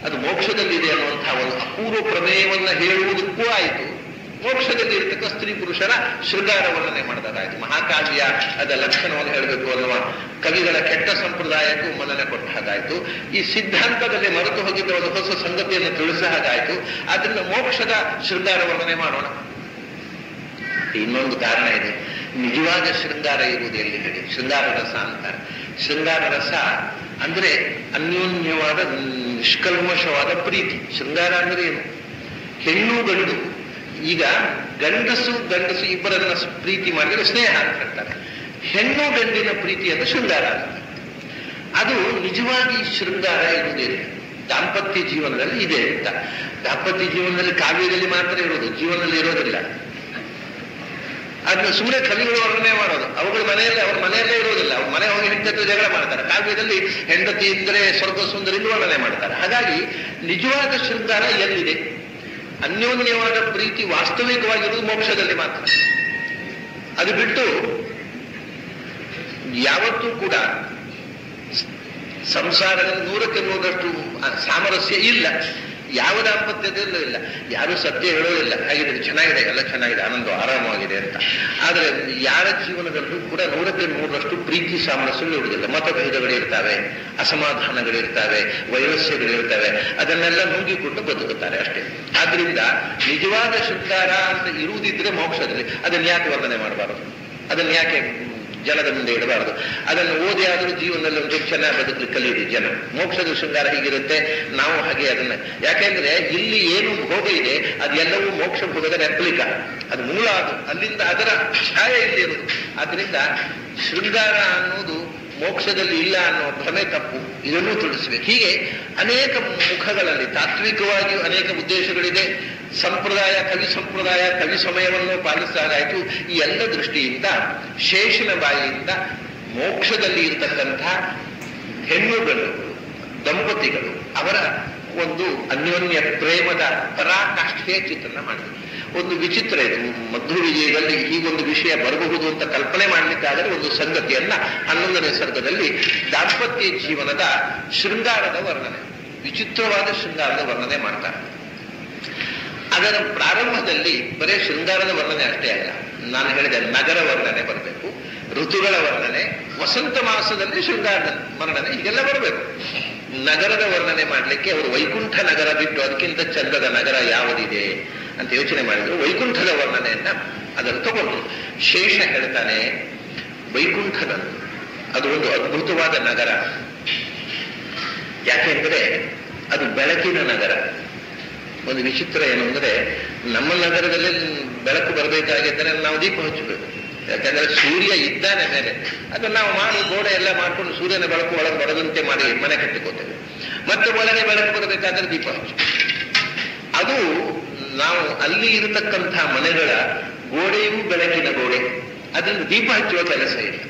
ಅದು ಮೋಕ್ಷದಲ್ಲಿದೆ ಅನ್ನುವಂತಹ ಒಂದು ಅಪೂರ್ವ ಪ್ರಮೇಯವನ್ನ ಹೇಳುವುದಕ್ಕೂ ಆಯಿತು. ಮೋಕ್ಷದಲ್ಲಿ ಇರತಕ್ಕ ಸ್ತ್ರೀ ಪುರುಷರ ಶೃಂಗಾರ ವರ್ಣನೆ ಮಾಡಿದಾಗಾಯ್ತು. ಮಹಾಕಾವ್ಯ ಅದ ಲಕ್ಷಣವನ್ನು ಹೇಳಬೇಕು ಅನ್ನುವ ಕವಿಗಳ ಕೆಟ್ಟ ಸಂಪ್ರದಾಯಕ್ಕೂ ಮನ್ನಣೆ ಕೊಟ್ಟ ಹಾಗಾಯ್ತು. ಈ ಸಿದ್ಧಾಂತದಲ್ಲಿ ಮರೆತು ಹೋಗಿದ್ದ ಒಂದು ಹೊಸ ಸಂಗತಿಯನ್ನು ತಿಳಿಸ ಹಾಗಾಯ್ತು. ಆದ್ರಿಂದ ಮೋಕ್ಷದ ಶೃಂಗಾರ ವರ್ಣನೆ ಮಾಡೋಣ. ಇನ್ನೊಂದು ಕಾರಣ ಇದೆ. ನಿಜವಾದ ಶೃಂಗಾರ ಇರುವುದು ಎಲ್ಲಿ ಹೇಳಿ? ಶೃಂಗಾರ ರಸ ಅಂತಾರೆ. ಶೃಂಗಾರ ರಸ ಅಂದ್ರೆ ಅನ್ಯೋನ್ಯವಾದ ನಿಷ್ಕಲ್ಮಶವಾದ ಪ್ರೀತಿ. ಶೃಂಗಾರ ಅಂದ್ರೆ ಏನು? ಹೆಣ್ಣು ಗಂಡು. ಈಗ ಗಂಡಸು ಇಬ್ಬರನ್ನ ಪ್ರೀತಿ ಮಾಡಿದ್ರೆ ಸ್ನೇಹ ಅಂತ ಹೇಳ್ತಾರೆ. ಹೆಣ್ಣು ಗಂಡಿನ ಪ್ರೀತಿಯನ್ನು ಶೃಂಗಾರ ಅಂತ. ಅದು ನಿಜವಾಗಿ ಶೃಂಗಾರ ಇರುವುದಿಲ್ಲ. ದಾಂಪತ್ಯ ಜೀವನದಲ್ಲಿ ಇದೆ ಅಂತ. ದಾಂಪತ್ಯ ಜೀವನದಲ್ಲಿ ಕಾವ್ಯದಲ್ಲಿ ಮಾತ್ರ ಇರೋದು, ಜೀವನದಲ್ಲಿ ಇರೋದಿಲ್ಲ. ಅದನ್ನ ಸುಮ್ಮನೆ ಕವಿಗಳು ವರ್ಣನೆ ಮಾಡೋದು. ಅವ್ರ ಮನೆಯಲ್ಲೇ ಇರೋದಿಲ್ಲ. ಅವ್ರ ಮನೆ ಹೋಗಿ ಹೆಂಡತಿ ಜಗಳ ಮಾಡ್ತಾರೆ. ಕಾವ್ಯದಲ್ಲಿ ಹೆಂಡತಿ ಇದ್ರೆ ಸ್ವರ್ಗ ಸುಂದರಿ ವರ್ಣನೆ ಮಾಡ್ತಾರೆ. ಹಾಗಾಗಿ ನಿಜವಾದ ಶೃಂಗಾರ ಎಲ್ಲಿದೆ? ಅನ್ಯೋನ್ಯವಾದ ಪ್ರೀತಿ ವಾಸ್ತವಿಕವಾಗಿರುವುದು ಮೋಕ್ಷದಲ್ಲಿ ಮಾತ್ರ. ಅದು ಬಿಟ್ಟು ಯಾವತ್ತೂ ಕೂಡ ಸಂಸಾರದಲ್ಲಿ 100ಕ್ಕೆ 100ರಷ್ಟು ಸಾಮರಸ್ಯ ಇಲ್ಲ. ಯಾವ ದಾಂಪತ್ಯದಲ್ಲೂ ಇಲ್ಲ. ಯಾರು ಸತ್ಯ ಹೇಳೋದಿಲ್ಲ ಹಾಗಿದ್ರೆ ಚೆನ್ನಾಗಿದೆ, ಎಲ್ಲ ಚೆನ್ನಾಗಿದೆ, ಆನಂದ ಆರಾಮವಾಗಿದೆ ಅಂತ. ಆದರೆ ಯಾರ ಜೀವನದಲ್ಲೂ ಕೂಡ 100ಕ್ಕೆ 100ರಷ್ಟು ಪ್ರೀತಿ ಸಾಮರಸ್ಯ ಇರುವುದಿಲ್ಲ. ಮತಭೇದಗಳಿರ್ತವೆ, ಅಸಮಾಧಾನಗಳಿರ್ತವೆ, ವೈರಸ್ಯಗಳಿರ್ತವೆ. ಅದನ್ನೆಲ್ಲ ನುಂಗಿಕೊಂಡು ಬದುಕುತ್ತಾರೆ ಅಷ್ಟೇ. ಆದ್ರಿಂದ ನಿಜವಾದ ಶೃಂಗಾರ ಅಂತ ಇರುವುದಿದ್ರೆ ಮೋಕ್ಷದಲ್ಲಿ ಅದನ್ನ ಯಾಕೆ ವರ್ಣನೆ ಮಾಡಬಾರದು? ಅದನ್ನ ಯಾಕೆ ಜನದ ಮುಂದೆ ಇಡಬಾರದು? ಅದನ್ನು ಓದಿ ಆದರೂ ಜೀವನದಲ್ಲಿ ಒಂದು ಚೆನ್ನಾಗಿ ಬದುಕಲಿಕ್ಕೆ ಕಲಿಯಿರಿ ಜನ. ಮೋಕ್ಷದ ಶೃಂಗಾರ ಹೀಗಿರುತ್ತೆ, ನಾವು ಹಾಗೆ ಅದನ್ನ. ಯಾಕೆಂದ್ರೆ ಇಲ್ಲಿ ಏನು ಭೋಗ ಇದೆ ಅದೆಲ್ಲವೂ ಮೋಕ್ಷ ಭೋಗದ ರೆಪ್ಲಿಕಾ. ಅದು ಮೂಲ. ಅದು ಅಲ್ಲಿಂದ ಅದರ ಛಾಯೆ ಇಲ್ಲಿ ಇರುವುದು. ಆದ್ರಿಂದ ಶೃಂಗಾರ ಅನ್ನೋದು ಮೋಕ್ಷದಲ್ಲಿ ಇಲ್ಲ ಅನ್ನೋ ಭ್ರಮೆ ತಪ್ಪು. ಇದನ್ನೂ ತಿಳಿಸ್ಬೇಕು. ಹೀಗೆ ಅನೇಕ ಮುಖಗಳಲ್ಲಿ ತಾತ್ವಿಕವಾಗಿಯೂ ಅನೇಕ ಉದ್ದೇಶಗಳಿದೆ. ಸಂಪ್ರದಾಯ, ಕವಿ ಸಮಯವನ್ನು ಪಾಲಿಸಿದಾಗಾಯಿತು. ಈ ಎಲ್ಲ ದೃಷ್ಟಿಯಿಂದ ಶೇಷನ ಬಾಯಿಯಿಂದ ಮೋಕ್ಷದಲ್ಲಿ ಇರತಕ್ಕಂಥ ಹೆಣ್ಣುಗಳು, ದಂಪತಿಗಳು ಅವರ ಒಂದು ಅನ್ಯೋನ್ಯ ಪ್ರೇಮದ ಪರಾಕಾಷ್ಠೆಯ ಚಿತ್ರಣ ಮಾಡಿದರು. ಒಂದು ವಿಚಿತ್ರ ಇದು. ಮಧ್ವ ವಿಜಯದಲ್ಲಿ ಹೀಗೊಂದು ವಿಷಯ ಬರಬಹುದು ಅಂತ ಕಲ್ಪನೆ ಮಾಡಲಿಕ್ಕಾದರೆ ಒಂದು ಸಂಗತಿಯನ್ನ 11ನೇ ಸರ್ಗದಲ್ಲಿ ದಾಂಪತ್ಯ ಜೀವನದ ಶೃಂಗಾರದ ವರ್ಣನೆ, ವಿಚಿತ್ರವಾದ ಶೃಂಗಾರದ ವರ್ಣನೆ ಮಾಡ್ತಾರೆ. ಅದರ ಪ್ರಾರಂಭದಲ್ಲಿ ಬರೇ ಶೃಂಗಾರದ ವರ್ಣನೆ ಅಷ್ಟೇ ಅಲ್ಲ, ನಾನು ಹೇಳಿದೆ ನಗರ ವರ್ಣನೆ ಬರಬೇಕು, ಋತುಗಳ ವರ್ಣನೆ, ವಸಂತ ಮಾಸದಲ್ಲಿ ಶೃಂಗಾರದ ವರ್ಣನೆ, ಹೀಗೆಲ್ಲ ಬರಬೇಕು. ನಗರದ ವರ್ಣನೆ ಮಾಡಲಿಕ್ಕೆ ಅವರು ವೈಕುಂಠ ನಗರ ಬಿಟ್ಟು ಅದಕ್ಕಿಂತ ಚಂದದ ನಗರ ಯಾವುದಿದೆ ಅಂತ ಯೋಚನೆ ಮಾಡಿದ್ರು. ವೈಕುಂಠದ ವರ್ಣನೆಯನ್ನ ಅದನ್ನು ತಗೊಂಡ್ರು. ಶೇಷ ಹೇಳ್ತಾನೆ, ವೈಕುಂಠನಂದು. ಅದು ಒಂದು ಅದ್ಭುತವಾದ ನಗರ. ಯಾಕೆಂದ್ರೆ ಅದು ಬೆಳಕಿನ ನಗರ. ಒಂದು ವಿಚಿತ್ರ ಏನು ಅಂದ್ರೆ, ನಮ್ಮ ನಗರದಲ್ಲಿ ಬೆಳಕು ಬರಬೇಕಾಗಿದ್ದರೆ ನಾವು ದೀಪ ಹಚ್ಚಬೇಕು. ಯಾಕಂದ್ರೆ ಸೂರ್ಯ ಇದ್ದಾನೆ ಮೇಲೆ, ಅದನ್ನು ನಾವು ಮಾಡಿ ಗೋಡೆ ಎಲ್ಲ ಮಾಡ್ಕೊಂಡು ಸೂರ್ಯನ ಬೆಳಕು ಒಳಗೆ ಬರದಂತೆ ಮಾಡಿ ಮನೆ ಕಟ್ಟಿಕೋತೇವೆ. ಮತ್ತೆ ಒಳಗೆ ಬೆಳಕು ಬರಬೇಕಾದ್ರೆ ದೀಪ ಹಚ್ಚು. ಅದು ನಾವು ಅಲ್ಲಿ ಇರತಕ್ಕಂಥ ಮನೆಗಳ ಗೋಡೆಯೂ ಬೆಳಕಿನ ಗೋಡೆ, ಅದನ್ನು ದೀಪ ಹಚ್ಚುವ ಕೆಲಸ ಇಲ್ಲ.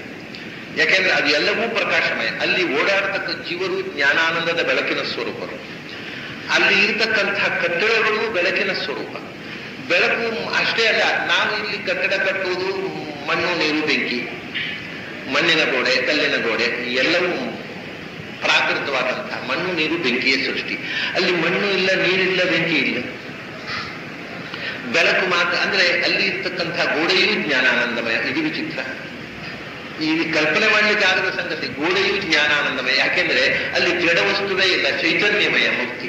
ಯಾಕೆಂದ್ರೆ ಅದು ಎಲ್ಲವೂ ಪ್ರಕಾಶಮಯ. ಅಲ್ಲಿ ಓಡಾಡತಕ್ಕ ಜೀವರು ಜ್ಞಾನಾನಂದದ ಬೆಳಕಿನ ಸ್ವರೂಪರು. ಅಲ್ಲಿ ಇರತಕ್ಕಂಥ ಕಟ್ಟಡಗಳು ಬೆಳಕಿನ ಸ್ವರೂಪ. ಬೆಳಕು ಅಷ್ಟೇ ಅಲ್ಲ, ನಾವು ಇಲ್ಲಿ ಕಟ್ಟಡ ಕಟ್ಟುವುದು ಮಣ್ಣು ನೀರು ಬೆಂಕಿ, ಮಣ್ಣಿನ ಗೋಡೆ ಕಲ್ಲಿನ ಗೋಡೆ ಎಲ್ಲವೂ ಪ್ರಾಕೃತವಾದಂತಹ ಮಣ್ಣು ನೀರು ಬೆಂಕಿಯ ಸೃಷ್ಟಿ. ಅಲ್ಲಿ ಮಣ್ಣು ಇಲ್ಲ, ನೀರಿಲ್ಲ, ಬೆಂಕಿ ಇಲ್ಲ, ಬೆಳಕು ಮಾತ್ರ. ಅಂದ್ರೆ ಅಲ್ಲಿ ಇರ್ತಕ್ಕಂಥ ಗೋಡೆಯೂ ಜ್ಞಾನಾನಂದಮಯ. ಇದು ವಿಚಿತ್ರ, ಈ ಕಲ್ಪನೆ ಮಾಡ್ಲಿಕ್ಕೆ ಆಗದ ಸಂಗತಿ. ಗೋಡೆಯೂ ಜ್ಞಾನಾನಂದಮಯ. ಯಾಕೆಂದ್ರೆ ಅಲ್ಲಿ ಜಡ ವಸ್ತುವೇ ಇಲ್ಲ, ಚೈತನ್ಯಮಯ ಮುಕ್ತಿ.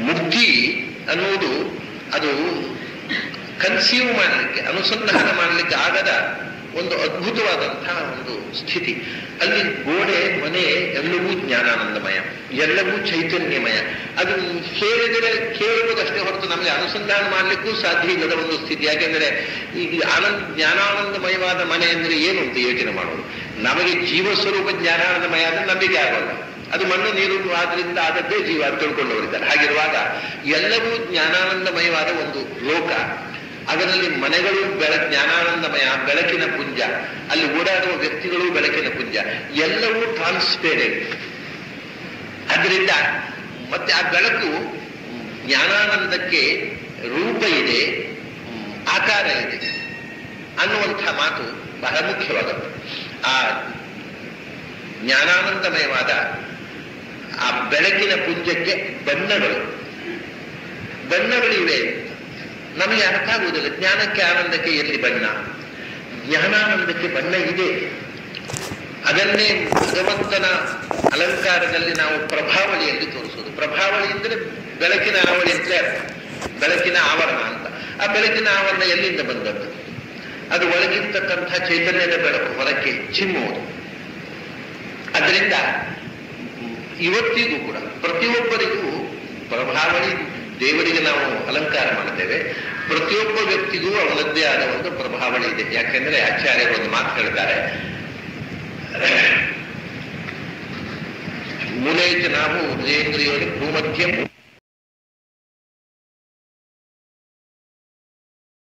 ಮುಕ್ತಿ ಅನ್ನುವುದು ಅದು ಕನ್ಸೀವ್ ಮಾಡಲಿಕ್ಕೆ, ಅನುಸಂಧಾನ ಮಾಡಲಿಕ್ಕೆ ಆಗದ ಒಂದು ಅದ್ಭುತವಾದಂತಹ ಒಂದು ಸ್ಥಿತಿ. ಅಲ್ಲಿ ಗೋಡೆ ಮನೆ ಎಲ್ಲವೂ ಜ್ಞಾನಾನಂದಮಯ, ಎಲ್ಲವೂ ಚೈತನ್ಯಮಯ. ಅದು ಕೇಳಿದರೆ ಕೇಳುವುದಷ್ಟೇ ಹೊರತು ನಮಗೆ ಅನುಸಂಧಾನ ಮಾಡಲಿಕ್ಕೂ ಸಾಧ್ಯ ಇಲ್ಲದ ಒಂದು ಸ್ಥಿತಿ. ಯಾಕೆಂದ್ರೆ ಈಗ ಜ್ಞಾನಾನಂದಮಯವಾದ ಮನೆ ಅಂದ್ರೆ ಏನು ಅಂತ ಯೋಚನೆ ಮಾಡೋದು. ನಮಗೆ ಜೀವಸ್ವರೂಪ ಜ್ಞಾನಾನಂದಮಯ ಅಂದ್ರೆ ನಂಬಿಕೆ ಆಗೋಲ್ಲ. ಅದು ಮಣ್ಣು ನೀರು ಆದ್ರಿಂದ ಆದದ್ದೇ ಜೀವ ತಿಳ್ಕೊಂಡವರಿದ್ದಾರೆ. ಹಾಗಿರುವಾಗ ಎಲ್ಲವೂ ಜ್ಞಾನಾನಂದಮಯವಾದ ಒಂದು ಲೋಕ. ಅದರಲ್ಲಿ ಮನೆಗಳು ಜ್ಞಾನಾನಂದಮಯ, ಬೆಳಕಿನ ಪುಂಜ. ಅಲ್ಲಿ ಓಡಾಡುವ ವ್ಯಕ್ತಿಗಳು ಬೆಳಕಿನ ಪುಂಜ. ಎಲ್ಲವೂ ಟ್ರಾನ್ಸ್ಪೇರೆಂಟ್. ಅದರಿಂದ ಮತ್ತೆ ಆ ಬೆಳಕು ಜ್ಞಾನಾನಂದಕ್ಕೆ ರೂಪ ಇದೆ, ಆಕಾರ ಇದೆ ಅನ್ನುವಂಥ ಮಾತು ಬಹಳ ಮುಖ್ಯವಾಗುತ್ತೆ. ಆ ಜ್ಞಾನಾನಂದಮಯವಾದ ಆ ಬೆಳಕಿನ ಪುಂಜಕ್ಕೆ ಬಣ್ಣಗಳಿವೆ. ನಮಗೆ ಅರ್ಥ ಆಗುವುದಿಲ್ಲ. ಜ್ಞಾನಕ್ಕೆ ಆನಂದಕ್ಕೆ ಎಲ್ಲಿ ಬಣ್ಣ? ಜ್ಞಾನಾನಂದಕ್ಕೆ ಬಣ್ಣ ಇದೆ. ಅದನ್ನೇ ಭಗವಂತನ ಅಲಂಕಾರದಲ್ಲಿ ನಾವು ಪ್ರಭಾವಳಿಯಲ್ಲಿ ತೋರಿಸೋದು. ಪ್ರಭಾವಳಿ ಅಂದರೆ ಬೆಳಕಿನ ಆವಳಿ ಅಂತ ಅರ್ಥ, ಬೆಳಕಿನ ಆವರಣ ಅಂತ. ಆ ಬೆಳಕಿನ ಆವರಣ ಎಲ್ಲಿಂದ ಬಂದದ್ದು? ಅದು ಒಳಗಿರ್ತಕ್ಕಂಥ ಚೈತನ್ಯದ ಬೆಳಕು ಹೊರಕ್ಕೆ ಚಿಮ್ಮುವುದು. ಅದರಿಂದ ಇವತ್ತಿಗೂ ಕೂಡ ಪ್ರತಿಯೊಬ್ಬರಿಗೂ ಪ್ರಭಾವಳಿ, ದೇವರಿಗೆ ನಾವು ಅಲಂಕಾರ ಮಾಡುತ್ತೇವೆ, ಪ್ರತಿಯೊಬ್ಬ ವ್ಯಕ್ತಿಗೂ ಅವನದ್ದೇ ಆದ ಒಂದು ಪ್ರಭಾವಳಿ ಇದೆ. ಯಾಕೆಂದ್ರೆ ಆಚಾರ್ಯರು ಒಂದು ಮಾತು ಹೇಳ್ತಾರೆ, ಮೂಲೇಚ ನಾವು ಹೃದಯೇಂದ್ರಿಯೋನಿ ಭೂಮಧ್ಯ